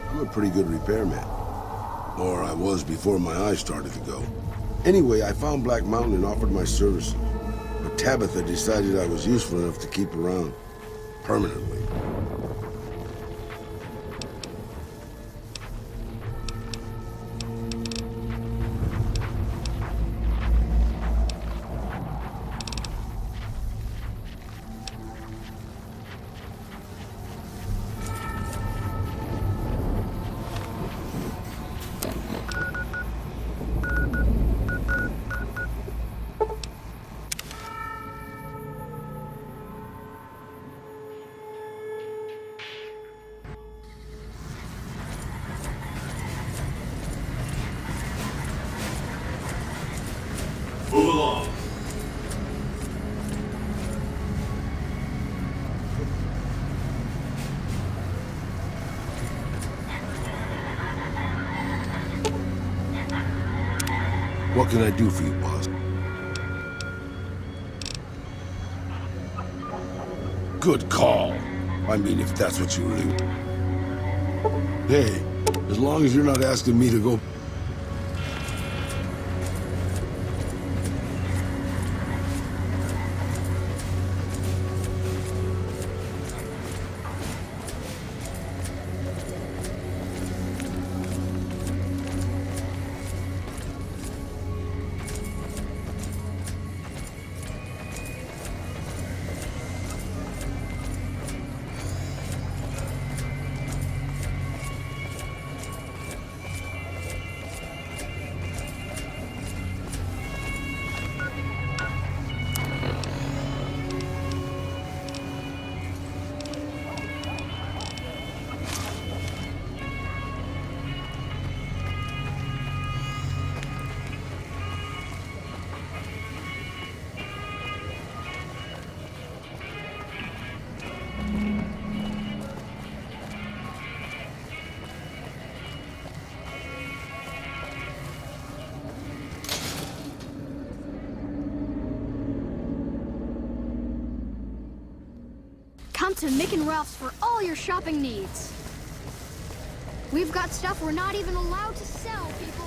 P: I'm a pretty good repairman. Or I was before my eyes started to go. Anyway, I found Black Mountain and offered my services. But Tabitha decided I was useful enough to keep around permanently.
D: Move along.
P: What can I do for you, boss? Good call. I mean, if that's what you really... Hey, as long as you're not asking me to go...
C: Come to Mick and Ralph's for all your shopping needs. We've got stuff we're not even allowed to sell, people.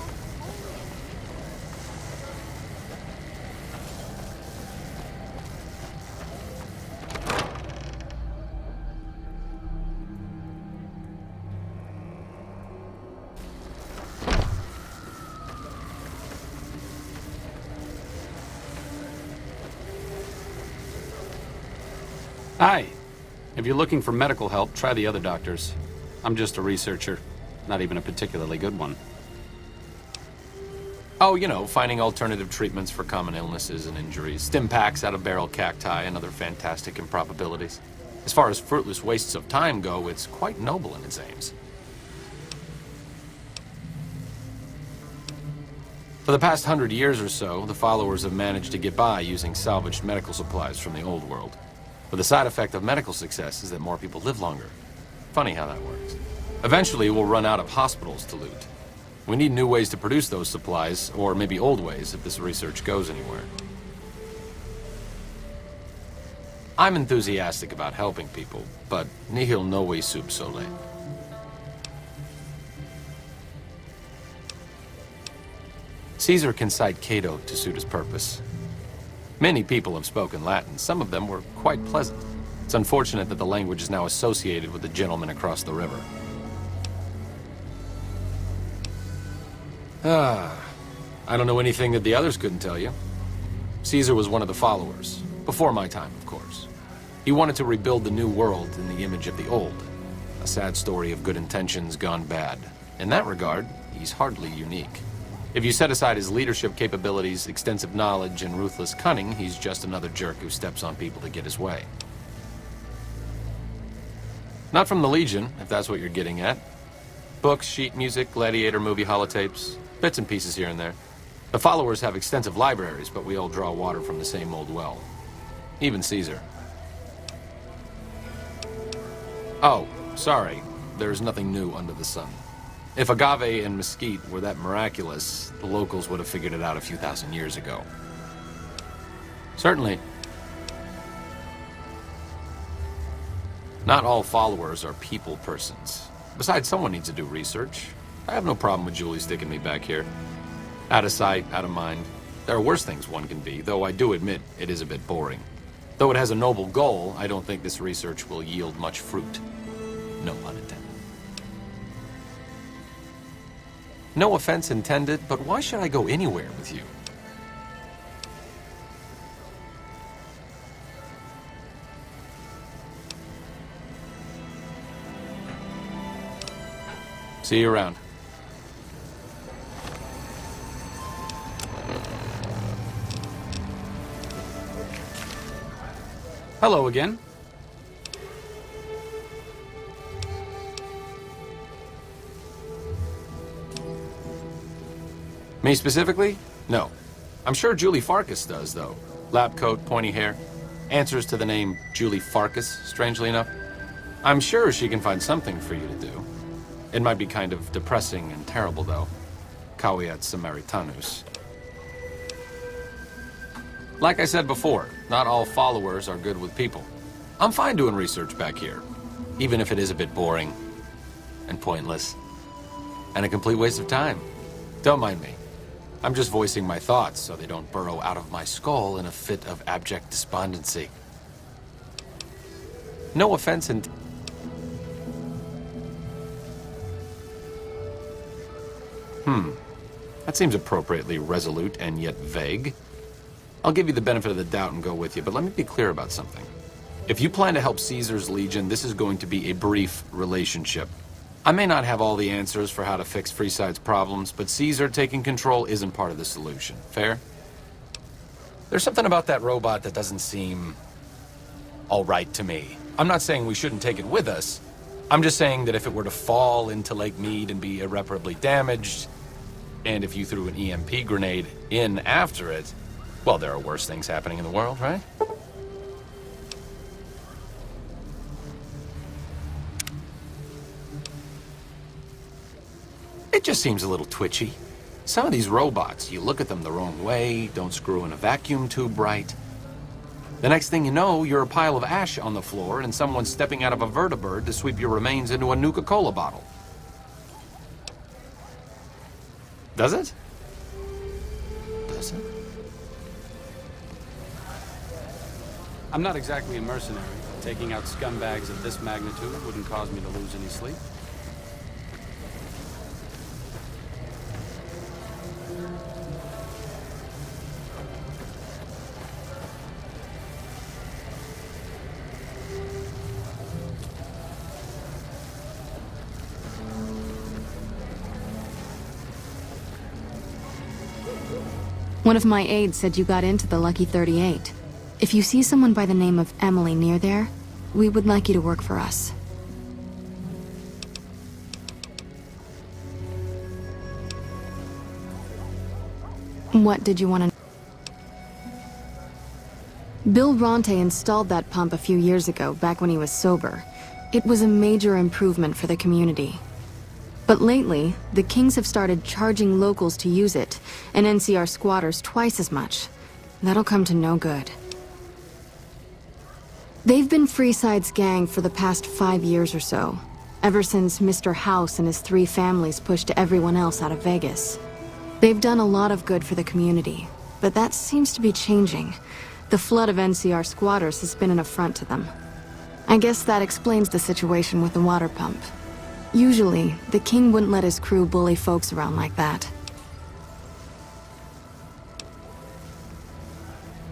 Q: Hi. If you're looking for medical help, try the other doctors. I'm just a researcher, not even a particularly good one. Oh, you know, finding alternative treatments for common illnesses and injuries, stim packs out of barrel cacti, and other fantastic improbabilities. As far as fruitless wastes of time go, it's quite noble in its aims. For the past 100 years or so, the followers have managed to get by using salvaged medical supplies from the old world. But the side effect of medical success is that more people live longer. Funny how that works. Eventually, we'll run out of hospitals to loot. We need new ways to produce those supplies, or maybe old ways if this research goes anywhere. I'm enthusiastic about helping people, but nihil novi sub sole. Caesar can cite Cato to suit his purpose. Many people have spoken Latin. Some of them were quite pleasant. It's unfortunate that the language is now associated with the gentleman across the river. I don't know anything that the others couldn't tell you. Caesar was one of the followers. Before my time, of course. He wanted to rebuild the new world in the image of the old. A sad story of good intentions gone bad. In that regard, he's hardly unique. If you set aside his leadership capabilities, extensive knowledge, and ruthless cunning, he's just another jerk who steps on people to get his way. Not from the Legion, if that's what you're getting at. Books, sheet music, gladiator movie holotapes, bits and pieces here and there. The followers have extensive libraries, but we all draw water from the same old well. Even Caesar. Oh, sorry. There's nothing new under the sun. If agave and mesquite were that miraculous, the locals would have figured it out a few thousand years ago. Certainly. Not all followers are people persons. Besides, someone needs to do research. I have no problem with Julie sticking me back here. Out of sight, out of mind. There are worse things one can be, though I do admit it is a bit boring. Though it has a noble goal, I don't think this research will yield much fruit. No pun intended. No offense intended, but why should I go anywhere with you? See you around.
R: Hello again.
Q: Me specifically? No. I'm sure Julie Farkas does, though. Lab coat, pointy hair. Answers to the name Julie Farkas, strangely enough. I'm sure she can find something for you to do. It might be kind of depressing and terrible, though. Caveat Samaritanus. Like I said before, not all followers are good with people. I'm fine doing research back here, even if it is a bit boring and pointless and a complete waste of time. Don't mind me. I'm just voicing my thoughts so they don't burrow out of my skull in a fit of abject despondency. No offense and... That seems appropriately resolute and yet vague. I'll give you the benefit of the doubt and go with you, but let me be clear about something. If you plan to help Caesar's Legion, this is going to be a brief relationship. I may not have all the answers for how to fix Freeside's problems, but Caesar taking control isn't part of the solution. Fair? There's something about that robot that doesn't seem all right to me. I'm not saying we shouldn't take it with us. I'm just saying that if it were to fall into Lake Mead and be irreparably damaged, and if you threw an EMP grenade in after it, well, there are worse things happening in the world, right? It just seems a little twitchy. Some of these robots, you look at them the wrong way, don't screw in a vacuum tube right. The next thing you know, you're a pile of ash on the floor and someone's stepping out of a vertibird to sweep your remains into a Nuka-Cola bottle. Does it? Does it?
R: I'm not exactly a mercenary. Taking out scumbags of this magnitude wouldn't cause me to lose any sleep.
S: One of my aides said you got into the Lucky 38. If you see someone by the name of Emily near there, we would like you to work for us. What did you want to... Bill Ronte installed that pump a few years ago, back when he was sober. It was a major improvement for the community. But lately, the Kings have started charging locals to use it, and NCR squatters twice as much. That'll come to no good. They've been Freeside's gang for the past 5 years or so, ever since Mr. House and his 3 families pushed everyone else out of Vegas. They've done a lot of good for the community, but that seems to be changing. The flood of NCR squatters has been an affront to them. I guess that explains the situation with the water pump. Usually, the king wouldn't let his crew bully folks around like that.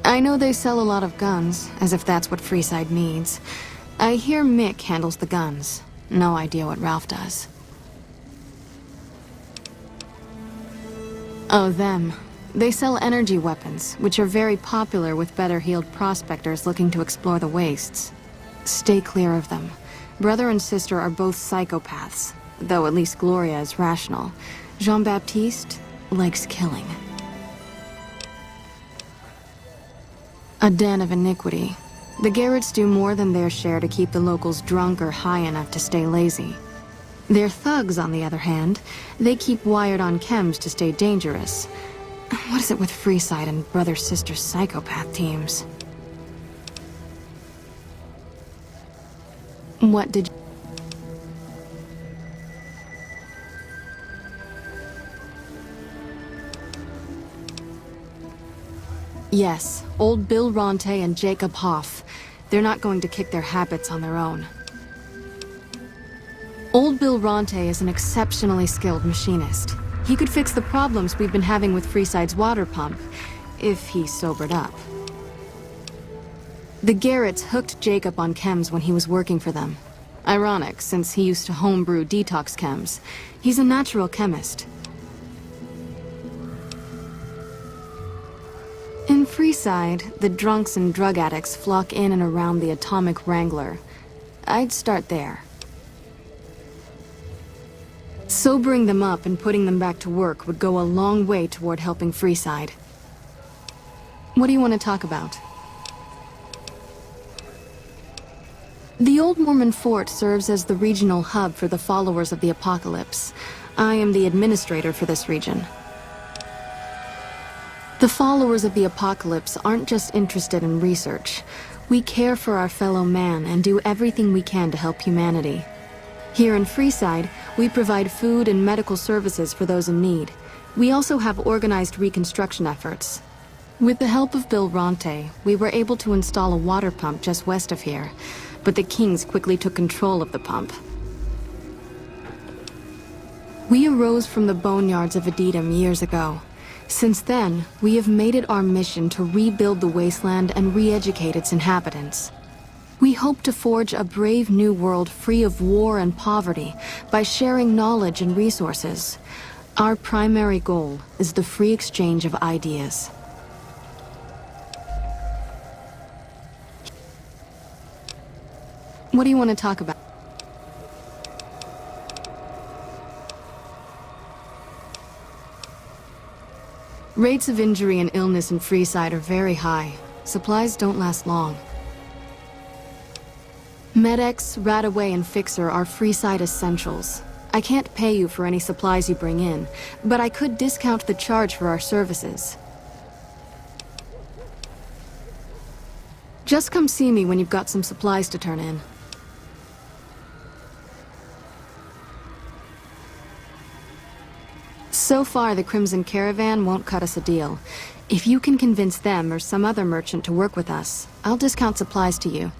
S: I know they sell a lot of guns, as if that's what Freeside needs. I hear Mick handles the guns. No idea what Ralph does. Oh, them. They sell energy weapons, which are very popular with better-heeled prospectors looking to explore the wastes. Stay clear of them. Brother and sister are both psychopaths, though at least Gloria is rational. Jean-Baptiste likes killing. A den of iniquity. The Garretts do more than their share to keep the locals drunk or high enough to stay lazy. Their thugs, on the other hand, they keep wired on chems to stay dangerous. What is it with Freeside and brother-sister psychopath teams? What did you... Yes, old Bill Ronte and Jacob Hoff. They're not going to kick their habits on their own. Old Bill Ronte is an exceptionally skilled machinist. He could fix the problems we've been having with Freeside's water pump, if he sobered up. The Garretts hooked Jacob on chems when he was working for them. Ironic, since he used to homebrew detox chems. He's a natural chemist. In Freeside, the drunks and drug addicts flock in and around the Atomic Wrangler. I'd start there. Sobering them up and putting them back to work would go a long way toward helping Freeside. What do you want to talk about? The Old Mormon Fort serves as the regional hub for the followers of the Apocalypse. I am the administrator for this region. The followers of the Apocalypse aren't just interested in research. We care for our fellow man and do everything we can to help humanity. Here in Freeside, we provide food and medical services for those in need. We also have organized reconstruction efforts. With the help of Bill Ronte, we were able to install a water pump just west of here, but the Kings quickly took control of the pump. We arose from the boneyards of Edidam years ago. Since then, we have made it our mission to rebuild the wasteland and re-educate its inhabitants. We hope to forge a brave new world free of war and poverty by sharing knowledge and resources. Our primary goal is the free exchange of ideas. What do you want to talk about? Rates of injury and illness in Freeside are very high. Supplies don't last long. Med-X, Radaway, and Fixer are Freeside essentials. I can't pay you for any supplies you bring in, but I could discount the charge for our services. Just come see me when you've got some supplies to turn in. So far, the Crimson Caravan won't cut us a deal. If you can convince them or some other merchant to work with us, I'll discount supplies to you.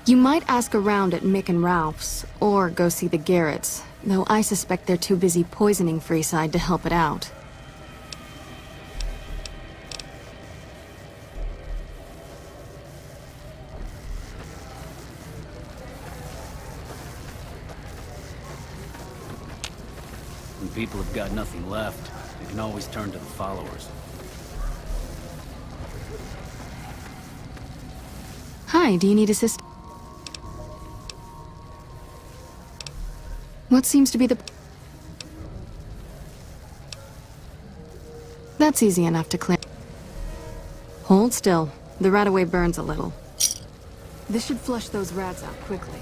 S: You might ask around at Mick and Ralph's, or go see the Garretts, though I suspect they're too busy poisoning Freeside to help it out.
E: When people have got nothing left, they can always turn to the followers.
S: Hi, do you need assistance? What seems to be the... That's easy enough to clear. Hold still. The Radaway burns a little. This should flush those rats out quickly.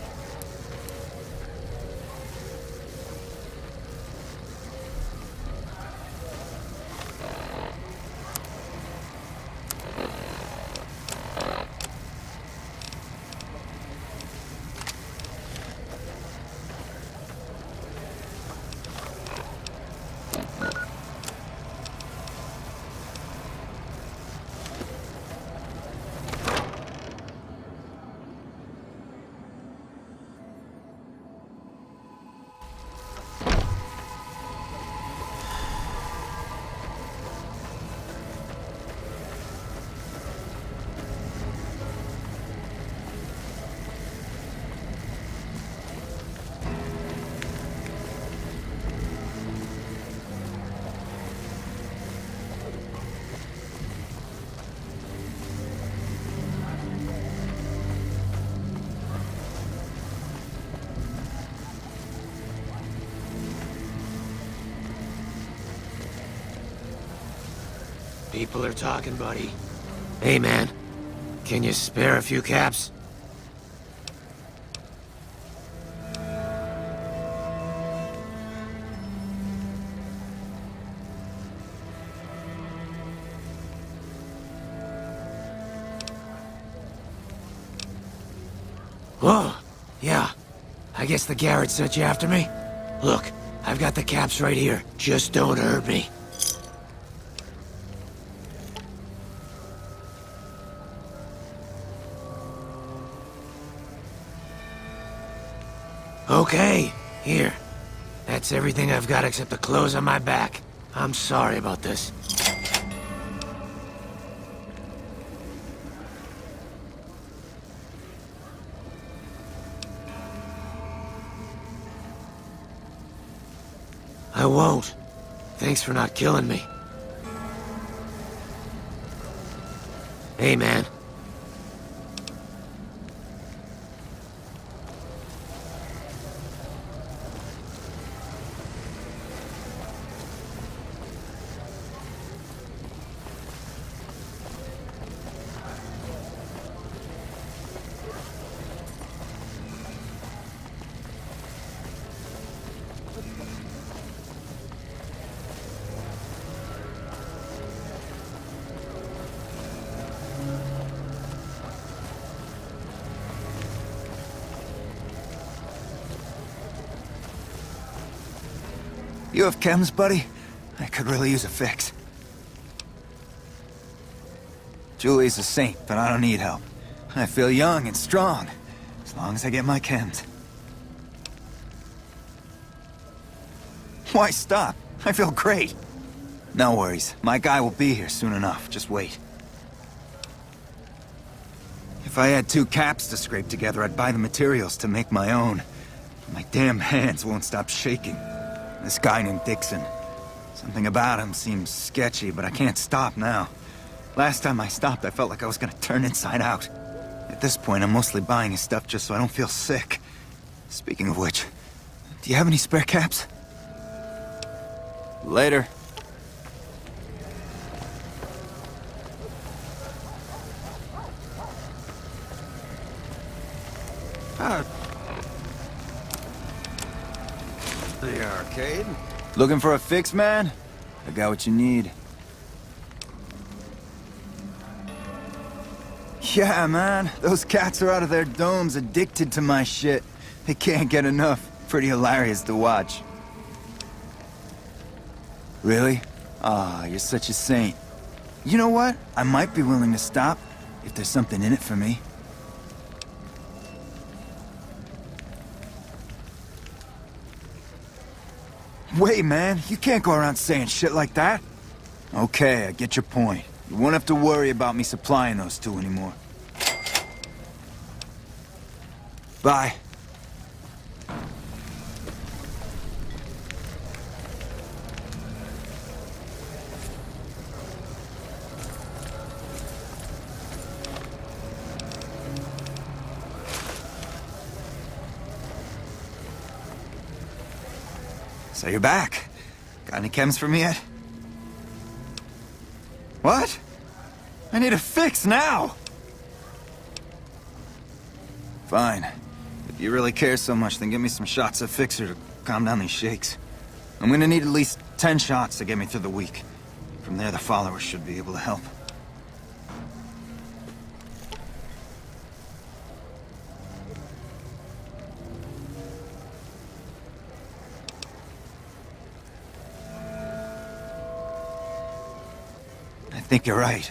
H: People are talking, buddy. Hey, man. Can you spare a few caps? Whoa, yeah. I guess the Garrett sent you after me? Look, I've got the caps right here. Just don't hurt me. Okay, here. That's everything I've got except the clothes on my back. I'm sorry about this. I won't. Thanks for not killing me. Hey, man.
G: You have chems, buddy? I could really use a fix. Julie's a saint, but I don't need help. I feel young and strong, as long as I get my chems. Why stop? I feel great. No worries. My guy will be here soon enough. Just wait. If I had 2 caps to scrape together, I'd buy the materials to make my own. My damn hands won't stop shaking. This guy named Dixon. Something about him seems sketchy, but I can't stop now. Last time I stopped, I felt like I was gonna turn inside out. At this point, I'm mostly buying his stuff just so I don't feel sick. Speaking of which, do you have any spare caps? Later. The arcade? Looking for a fix, man? I got what you need. Yeah, man. Those cats are out of their domes addicted to my shit. They can't get enough. Pretty hilarious to watch. Really? Ah, you're such a saint. You know what? I might be willing to stop if there's something in it for me. Wait, man, you can't go around saying shit like that. Okay, I get your point. You won't have to worry about me supplying those 2 anymore. Bye. So you're back. Got any chems for me yet? What? I need a fix now! Fine. If you really care so much, then give me some shots of Fixer to calm down these shakes. I'm gonna need at least 10 shots to get me through the week. From there, the followers should be able to help. I think you're right.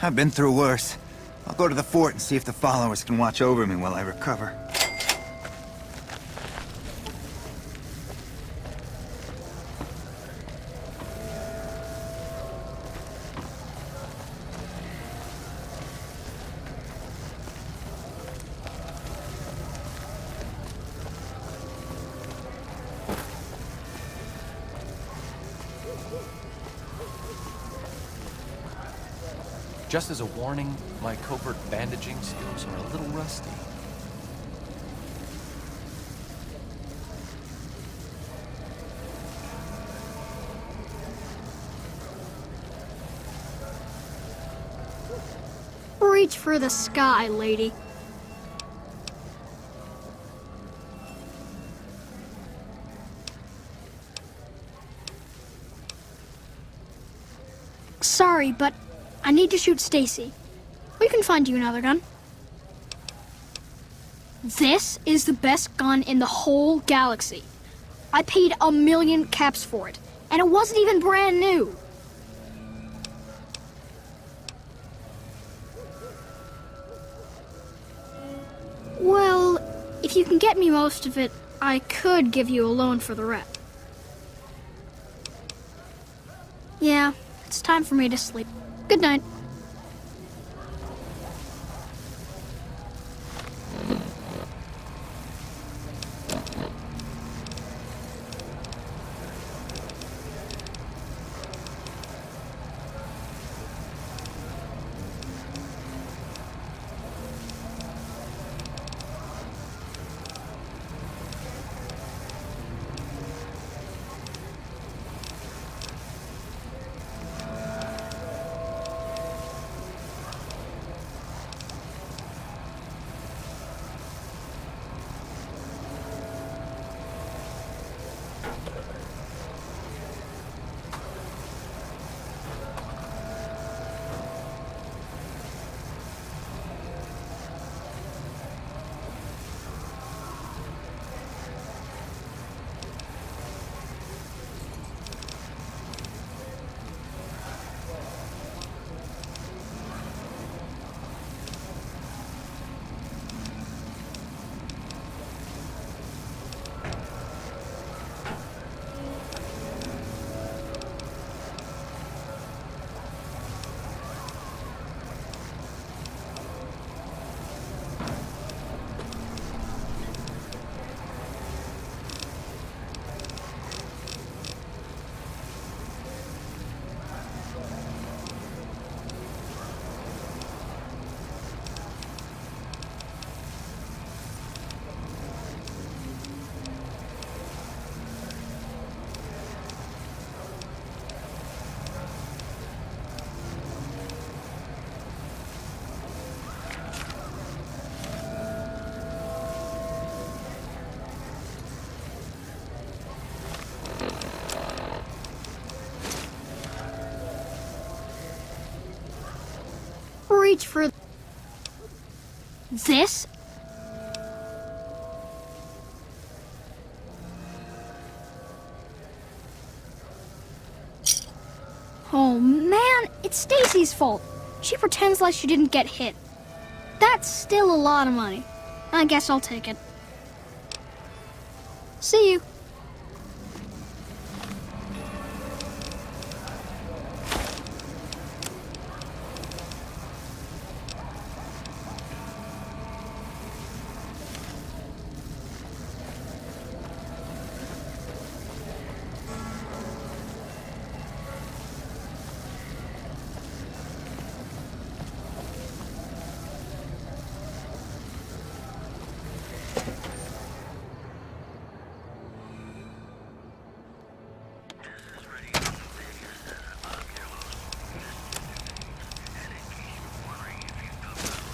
G: I've been through worse. I'll go to the fort and see if the followers can watch over me while I recover.
Q: Just as a warning, my covert bandaging skills are a little rusty.
C: Reach for the sky, lady. Sorry, but I need to shoot Stacy. We can find you another gun. This is the best gun in the whole galaxy. I paid 1,000,000 caps for it, and it wasn't even brand new. Well, if you can get me most of it, I could give you a loan for the rest. Yeah, it's time for me to sleep. Good night. Reach for this. Oh man, it's Stacy's fault. She pretends like she didn't get hit. That's still a lot of money. I guess I'll take it. See you.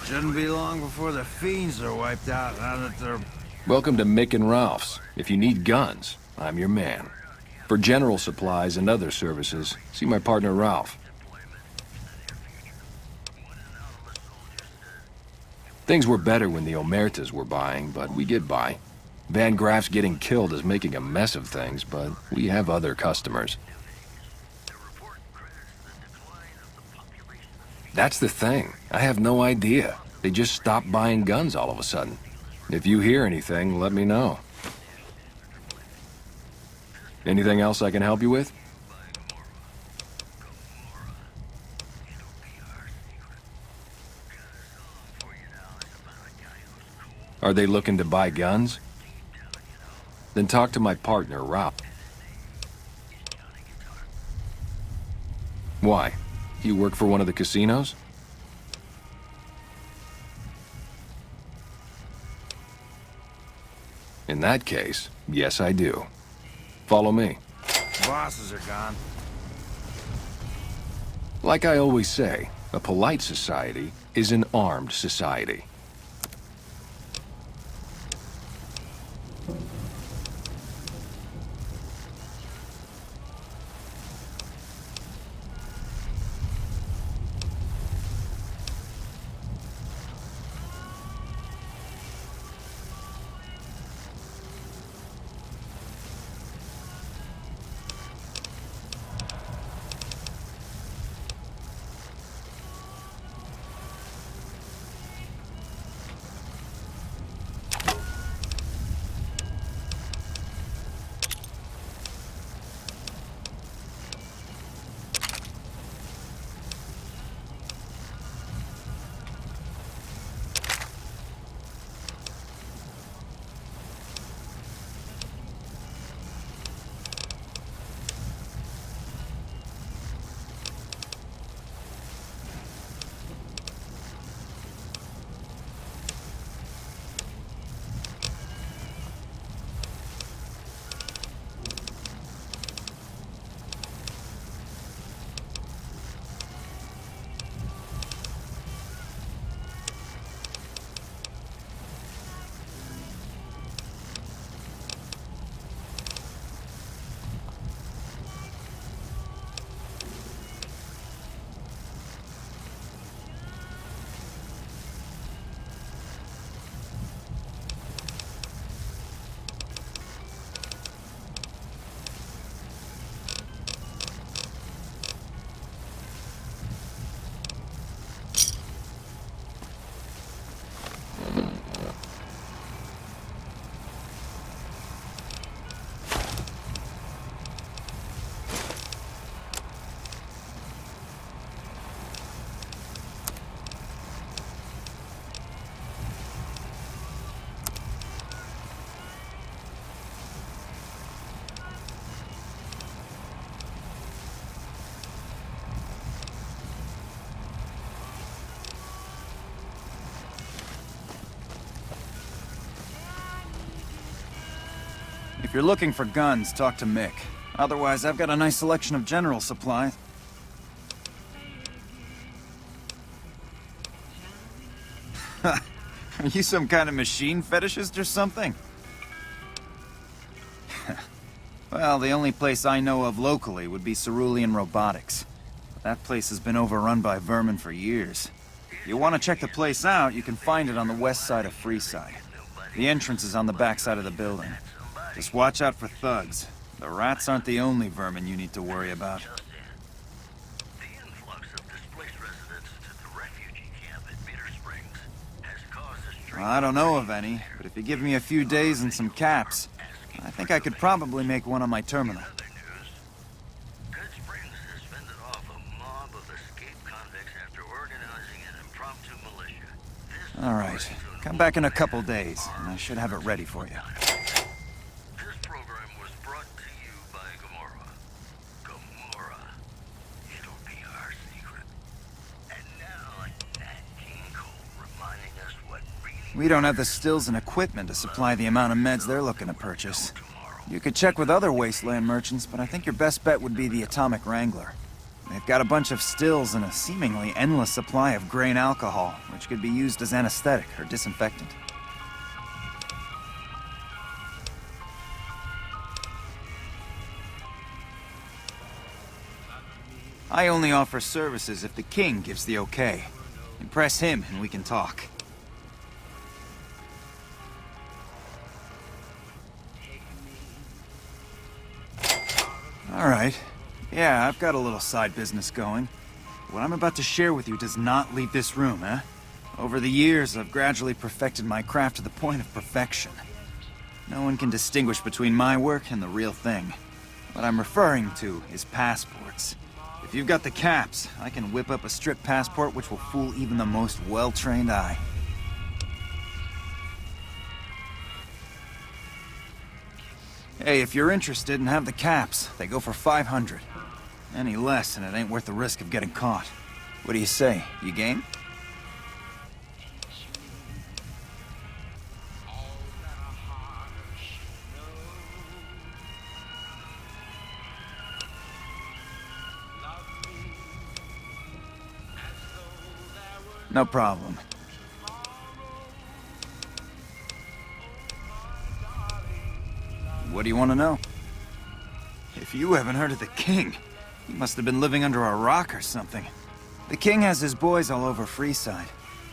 T: Shouldn't be long before the fiends are wiped out now that they're...
Q: Welcome to Mick and Ralph's. If you need guns, I'm your man. For general supplies and other services, see my partner Ralph. Things were better when the Omertas were buying, but we get by. Van Graff's getting killed is making a mess of things, but we have other customers. That's the thing. I have no idea. They just stopped buying guns all of a sudden. If you hear anything, let me know. Anything else I can help you with? Are they looking to buy guns? Then talk to my partner, Ralph. Why? You work for one of the casinos? In that case, yes I do. Follow me.
T: Bosses are gone.
Q: Like I always say, a polite society is an armed society.
G: you're looking for guns, talk to Mick. Otherwise, I've got a nice selection of general supplies. Are you some kind of machine fetishist or something? Well, the only place I know of locally would be Cerulean Robotics. That place has been overrun by vermin for years. If you want to check the place out, you can find it on the west side of Freeside. The entrance is on the back side of the building. Just watch out for thugs. The rats aren't the only vermin you need to worry about. I don't know of any, but if you give me a few days and some caps, I think I could probably make one on my terminal. All right, come back in a couple days, and I should have it ready for you. We don't have the stills and equipment to supply the amount of meds they're looking to purchase. You could check with other wasteland merchants, but I think your best bet would be the Atomic Wrangler. They've got a bunch of stills and a seemingly endless supply of grain alcohol, which could be used as anesthetic or disinfectant. I only offer services if the king gives the okay. Impress him and we can talk. All right. Yeah, I've got a little side business going. What I'm about to share with you does not leave this room, eh? Over the years, I've gradually perfected my craft to the point of perfection. No one can distinguish between my work and the real thing. What I'm referring to is passports. If you've got the caps, I can whip up a strip passport which will fool even the most well-trained eye. Hey, if you're interested and have the caps, they go for 500. Any less and it ain't worth the risk of getting caught. What do you say? You game? No problem. What do you want to know? If you haven't heard of the king, you must have been living under a rock or something. The king has his boys all over Freeside.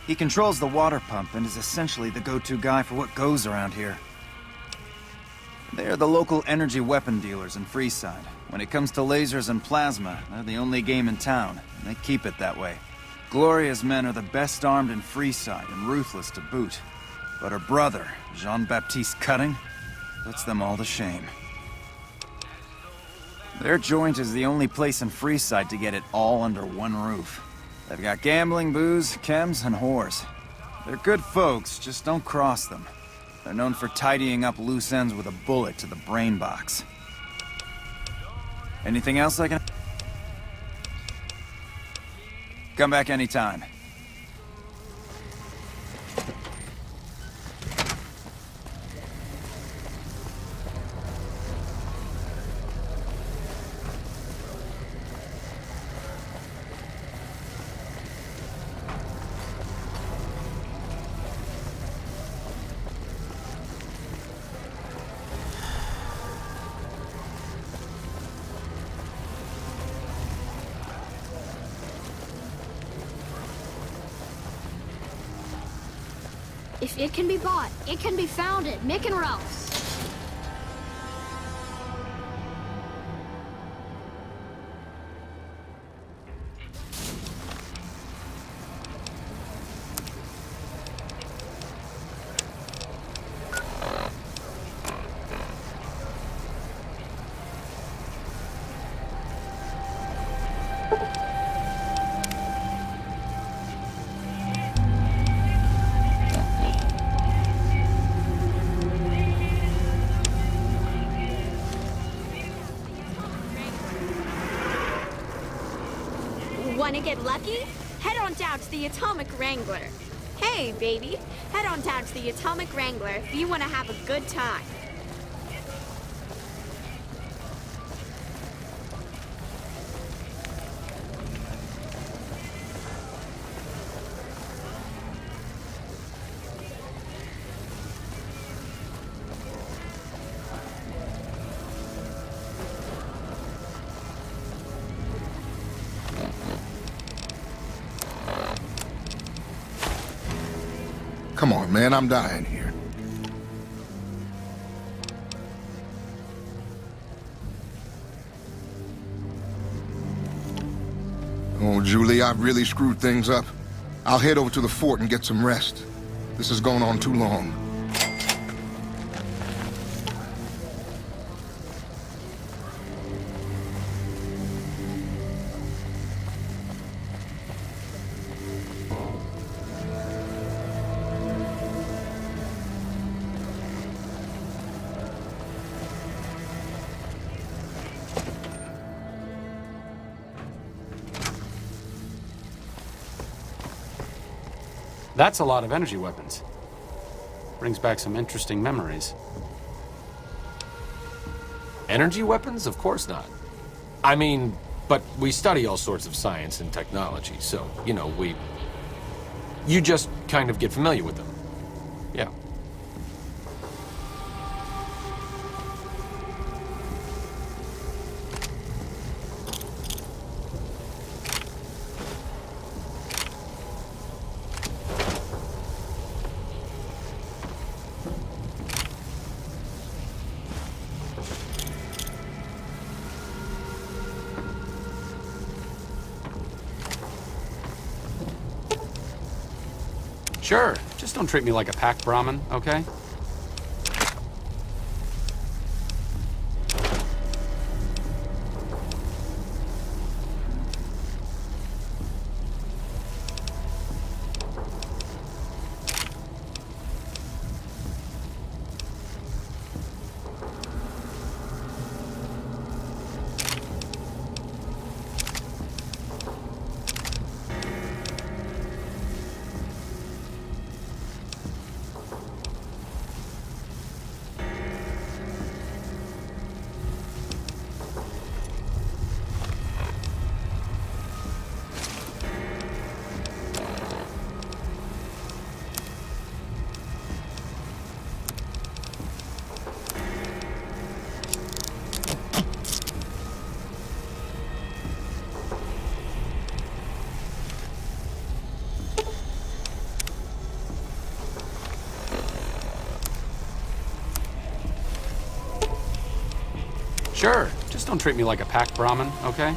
G: He controls the water pump and is essentially the go-to guy for what goes around here. They're the local energy weapon dealers in Freeside. When it comes to lasers and plasma, they're the only game in town, and they keep it that way. Gloria's men are the best armed in Freeside and ruthless to boot. But her brother, Jean-Baptiste Cutting, puts them all to shame. Their joint is the only place in Freeside to get it all under one roof. They've got gambling, booze, chems, and whores. They're good folks, just don't cross them. They're known for tidying up loose ends with a bullet to the brain box. Anything else I can... Come back anytime.
C: If it can be bought, it can be found at Mick and Ralph's.
K: Wanna get lucky? Head on down to the Atomic Wrangler. Hey, baby, head on down to the Atomic Wrangler if you wanna have a good time.
U: Come on, man, I'm dying here. Oh, Julie, I've really screwed things up. I'll head over to the fort and get some rest. This has gone on too long.
R: That's a lot of energy weapons. Brings back some interesting memories.
Q: Energy weapons? Of course not. I mean, but we study all sorts of science and technology, so, you know, you just kind of get familiar with them. Yeah.
R: Sure, just don't treat me like a pack Brahmin, okay? Sure, just don't treat me like a pack Brahmin, okay?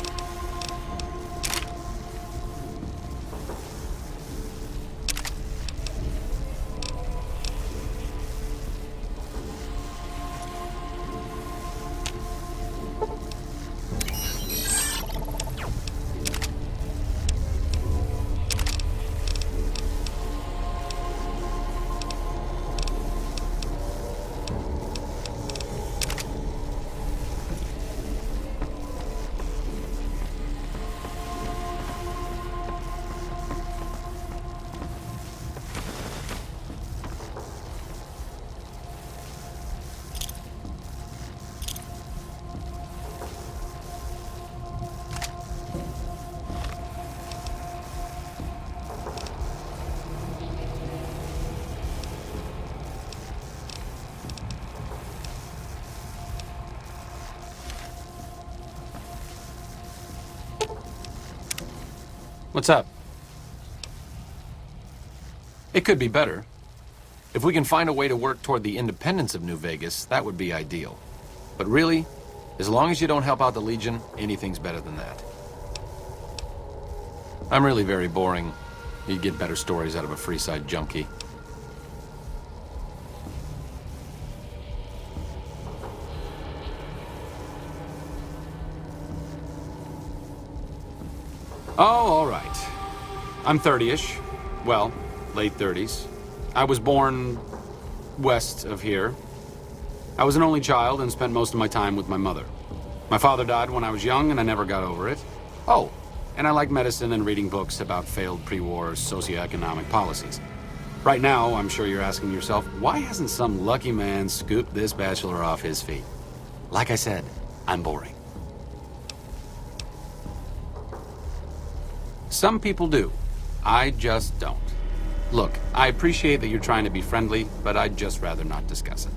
R: What's up?
Q: It could be better. If we can find a way to work toward the independence of New Vegas, that would be ideal. But really, as long as you don't help out the Legion, anything's better than that. I'm really very boring. You'd get better stories out of a Freeside junkie.
R: Oh, all right. I'm 30-ish. Well, late 30s. I was born west of here. I was an only child and spent most of my time with my mother. My father died when I was young and I never got over it. Oh, and I like medicine and reading books about failed pre-war socioeconomic policies. Right now, I'm sure you're asking yourself, why hasn't some lucky man scooped this bachelor off his feet? Like I said, I'm boring. Some people do. I just don't. Look, I appreciate that you're trying to be friendly, but I'd just rather not discuss it.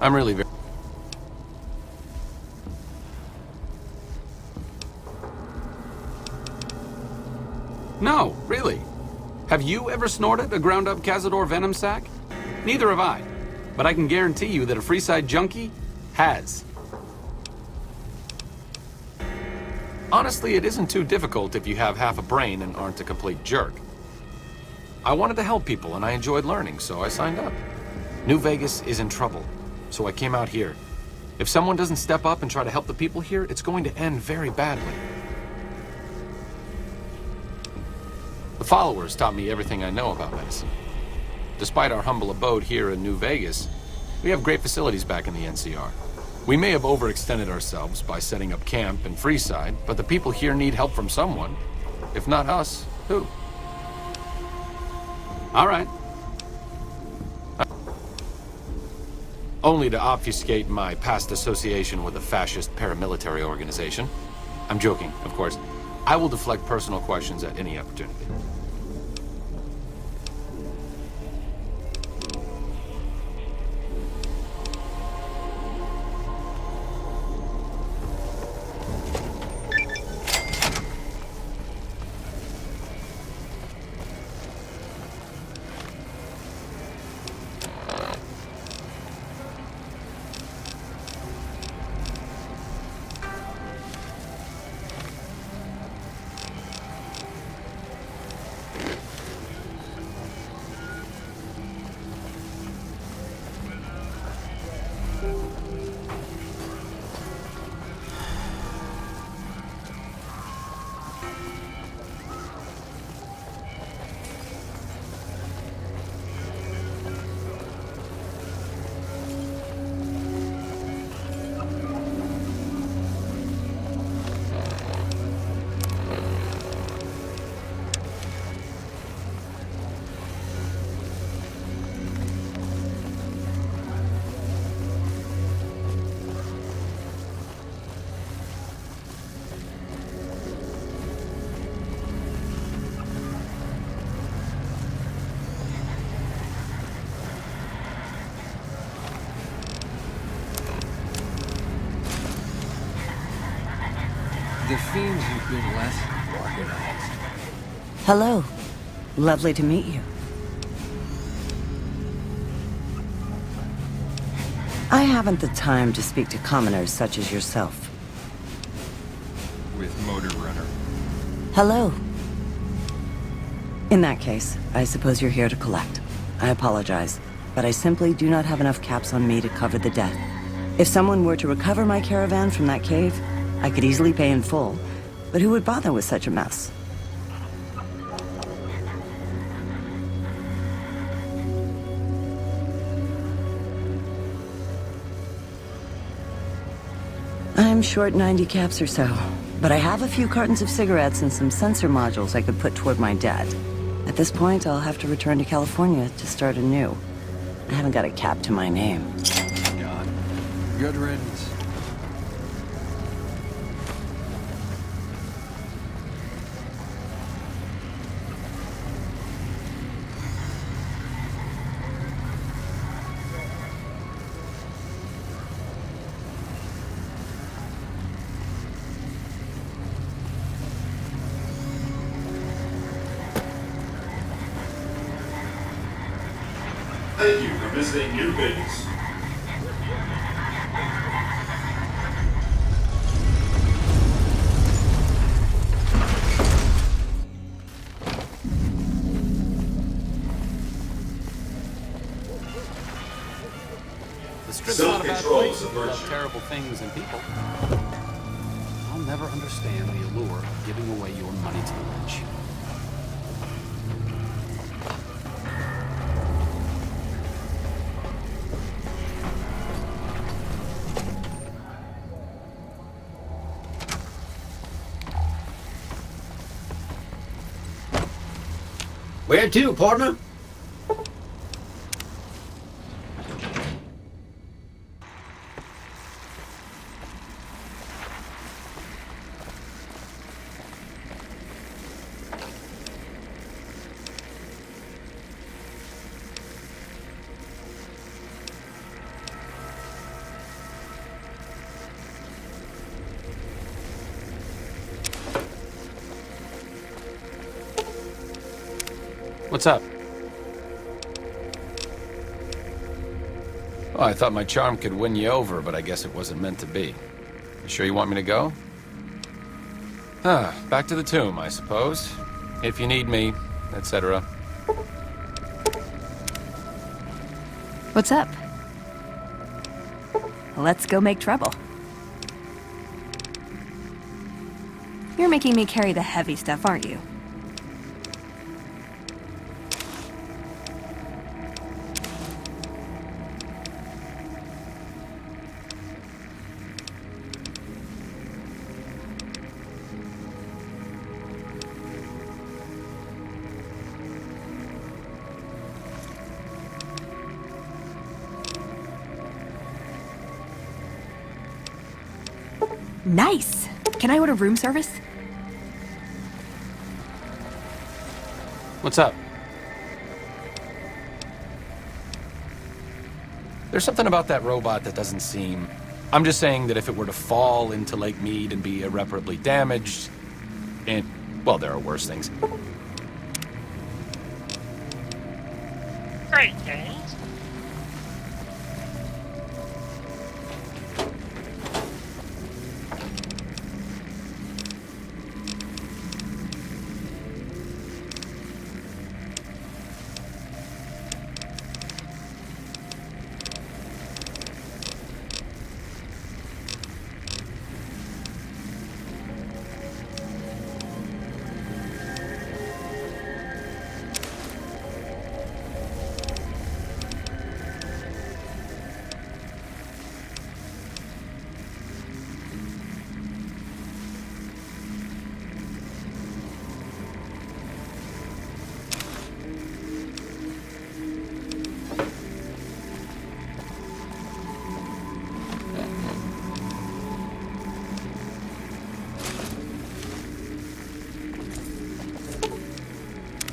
R: I'm really very... No, really. Have you ever snorted a ground-up Cazador venom sac? Neither have I. But I can guarantee you that a Freeside junkie has. Honestly, it isn't too difficult if you have half a brain and aren't a complete jerk. I wanted to help people and I enjoyed learning, so I signed up. New Vegas is in trouble, so I came out here. If someone doesn't step up and try to help the people here, it's going to end very badly. The followers taught me everything I know about medicine. Despite our humble abode here in New Vegas, we have great facilities back in the NCR. We may have overextended ourselves by setting up camp in Freeside, but the people here need help from someone. If not us, who? All right. Only to obfuscate my past association with a fascist paramilitary organization. I'm joking, of course. I will deflect personal questions at any opportunity.
A: The fiends have been less organized.
V: Hello. Lovely to meet you. I haven't the time to speak to commoners such as yourself.
A: With Motor Runner.
V: Hello. In that case, I suppose you're here to collect. I apologize, but I simply do not have enough caps on me to cover the debt. If someone were to recover my caravan from that cave, I could easily pay in full, but who would bother with such a mess? I'm short 90 caps or so, but I have a few cartons of cigarettes and some sensor modules I could put toward my debt. At this point, I'll have to return to California to start anew. I haven't got a cap to my name.
A: God. Good riddance.
D: Thank you for visiting New Vegas.
R: The strip's not a bad place if you love terrible things and people. I'll never understand the allure of giving away your money to the rich.
W: Where to, partner?
Q: What's up? Oh, I thought my charm could win you over, but I guess it wasn't meant to be. You sure you want me to go? Back to the tomb, I suppose. If you need me, etc.
B: What's up? Let's go make trouble. You're making me carry the heavy stuff, aren't you? Nice! Can I order room service?
Q: What's up? There's something about that robot that doesn't seem... I'm just saying that if it were to fall into Lake Mead and be irreparably damaged... and... well, there are worse things.
F: Great games.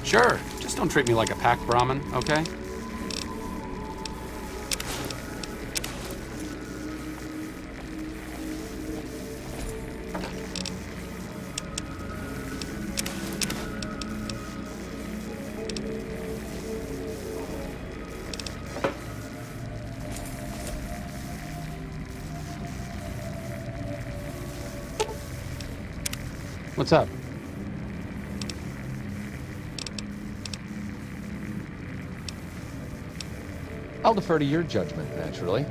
R: Sure, just don't treat me like a pack Brahmin, okay? What's up? I'll defer to your judgment, naturally.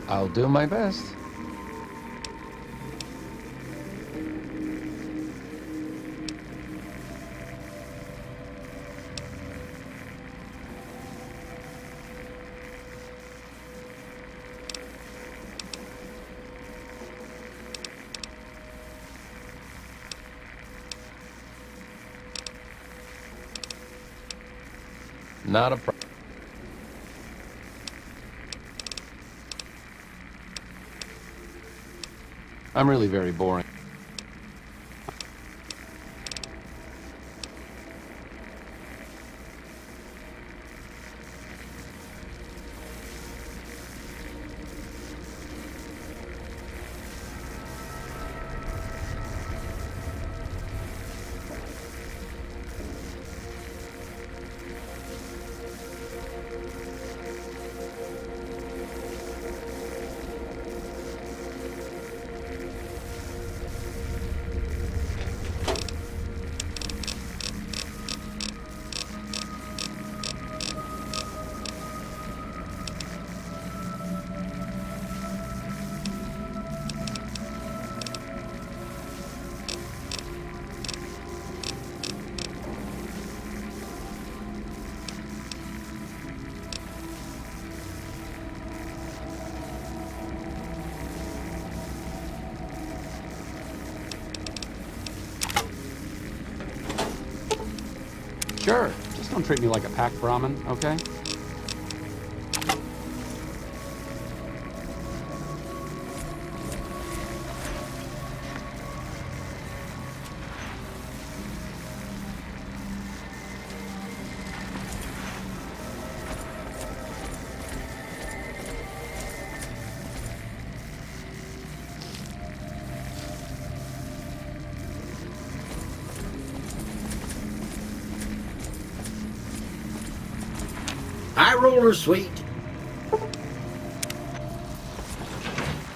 R: I'll do my best. Not a problem. I'm really very boring. Sure, just don't treat me like a pack Brahmin, okay?
W: High roller suite.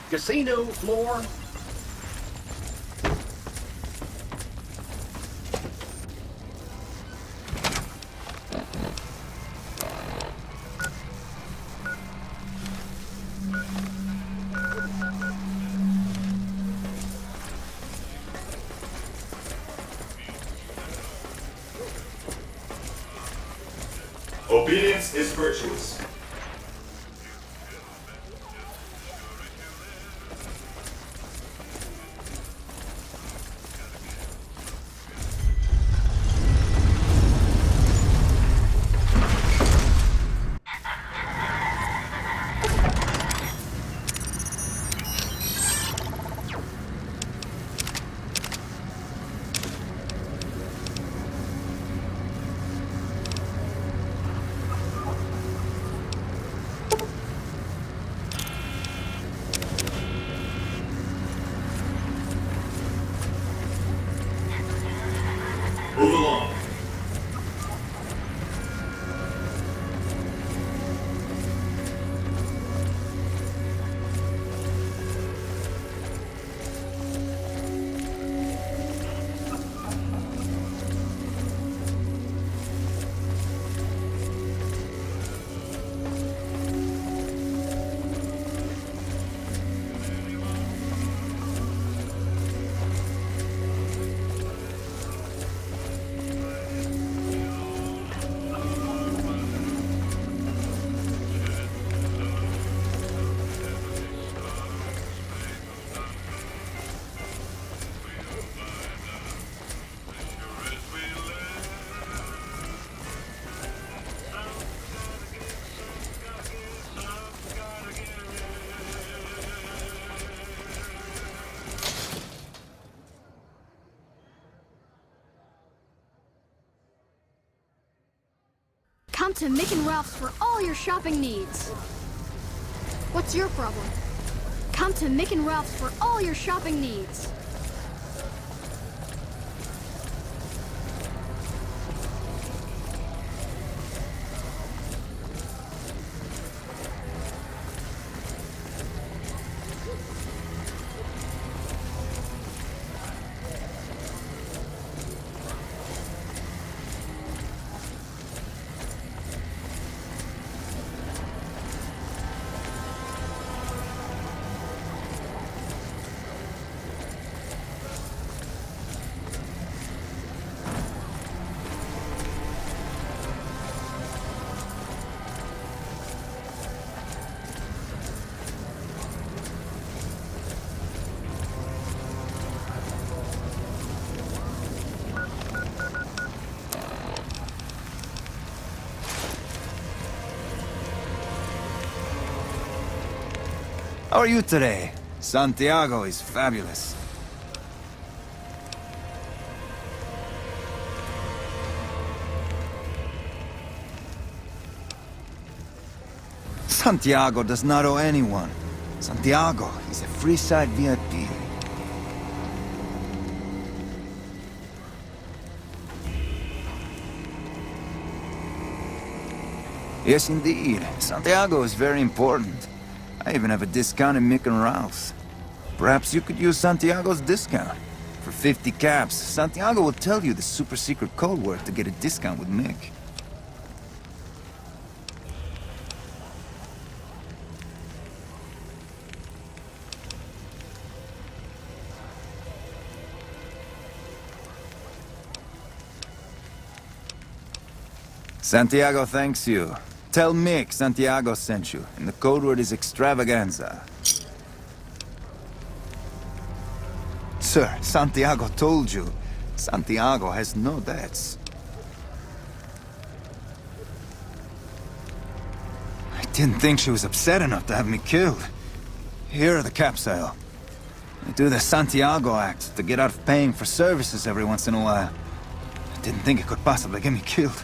W: Casino floor.
D: Obedience is virtuous. Move along.
C: Come to Mick and Ralph's for all your shopping needs. What's your problem? Come to Mick and Ralph's for all your shopping needs.
G: How are you today? Santiago is fabulous. Santiago does not owe anyone. Santiago is a free side VIP. Yes, indeed. Santiago is very important. I even have a discount in Mick and Ralph's. Perhaps you could use Santiago's discount. For 50 caps, Santiago will tell you the super secret code word to get a discount with Mick. Santiago thanks you. Tell Mick Santiago sent you, and the code word is extravaganza. Sir, Santiago told you. Santiago has no debts. I didn't think she was upset enough to have me killed. Here are the caps, I do the Santiago act to get out of paying for services every once in a while. I didn't think it could possibly get me killed.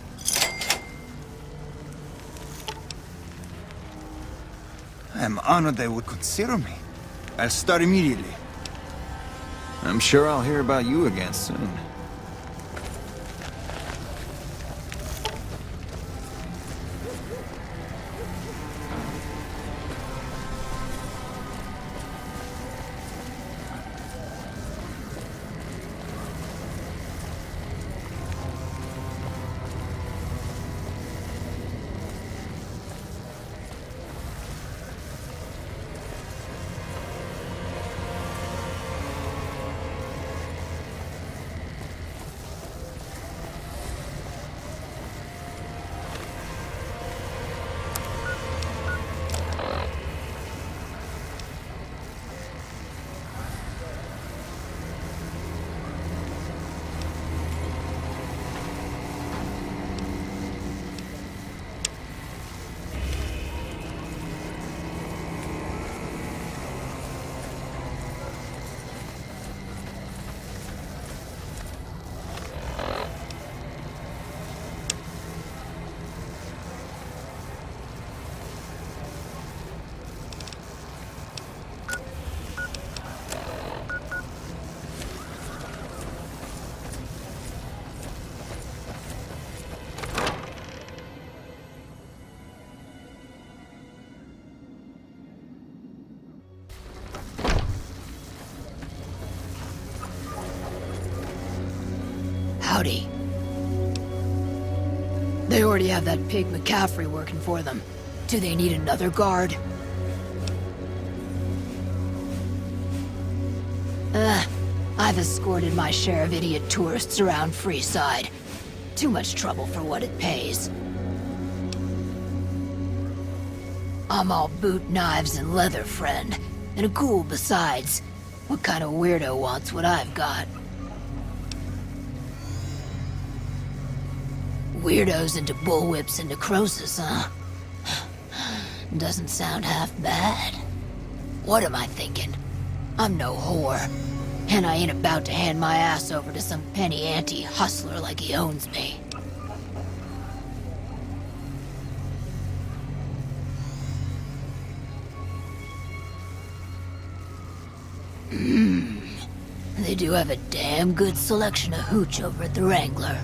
G: I am honored they would consider me. I'll start immediately. I'm sure I'll hear about you again soon.
F: Howdy. They already have that pig McCaffrey working for them. Do they need another guard? I've escorted my share of idiot tourists around Freeside. Too much trouble for what it pays. I'm all boot, knives, and leather, friend. And a ghoul besides. What kind of weirdo wants what I've got? Weirdos into bullwhips and necrosis, huh? Doesn't sound half bad. What am I thinking? I'm no whore. And I ain't about to hand my ass over to some penny ante hustler like he owns me. They do have a damn good selection of hooch over at the Wrangler.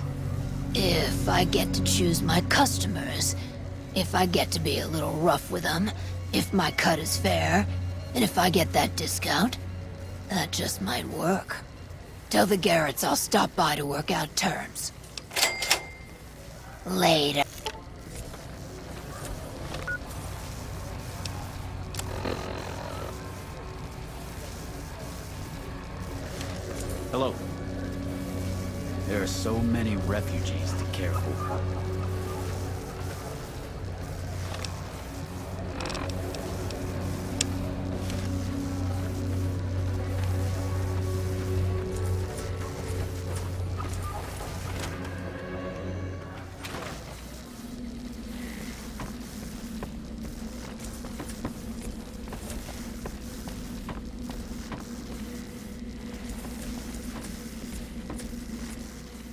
F: If I get to choose my customers, if I get to be a little rough with them, if my cut is fair, and if I get that discount, that just might work. Tell the Garretts I'll stop by to work out terms. Later.
E: Hello. There are so many refugees to care for.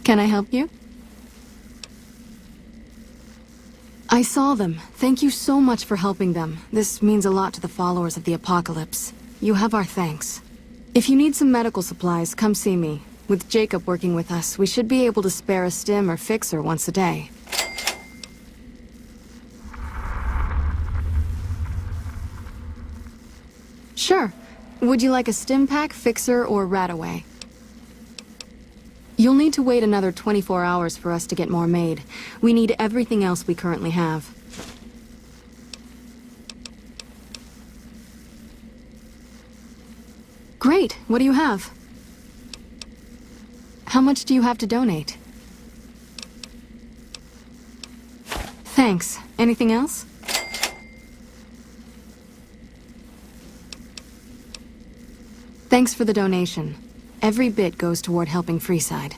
S: Can I help you? I saw them. Thank you so much for helping them. This means a lot to the followers of the Apocalypse. You have our thanks. If you need some medical supplies, come see me. With Jacob working with us, we should be able to spare a stim or fixer once a day. Sure. Would you like a stim pack, fixer, or Rataway? You'll need to wait another 24 hours for us to get more made. We need everything else we currently have. Great. What do you have? How much do you have to donate? Thanks. Anything else? Thanks for the donation. Every bit goes toward helping Freeside.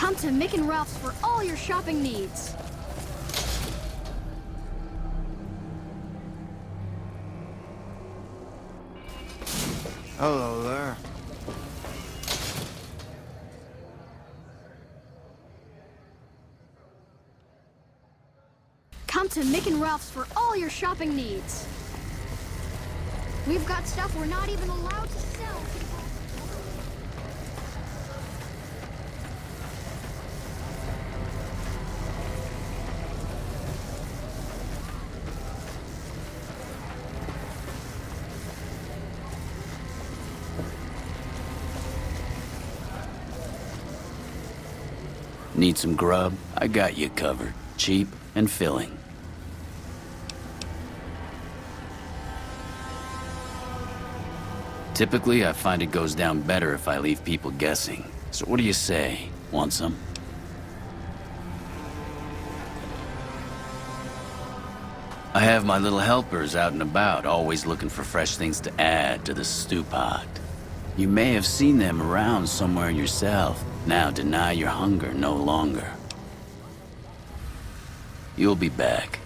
C: Come to Mick and Ralph's for all your shopping needs.
T: Hello there.
C: Come to Mick and Ralph's for all your shopping needs. We've got stuff we're not even allowed to sell.
E: Need some grub? I got you covered. Cheap and filling. Typically, I find it goes down better if I leave people guessing. So what do you say? Want some? I have my little helpers out and about, always looking for fresh things to add to the stew pot. You may have seen them around somewhere yourself. Now deny your hunger no longer. You'll be back.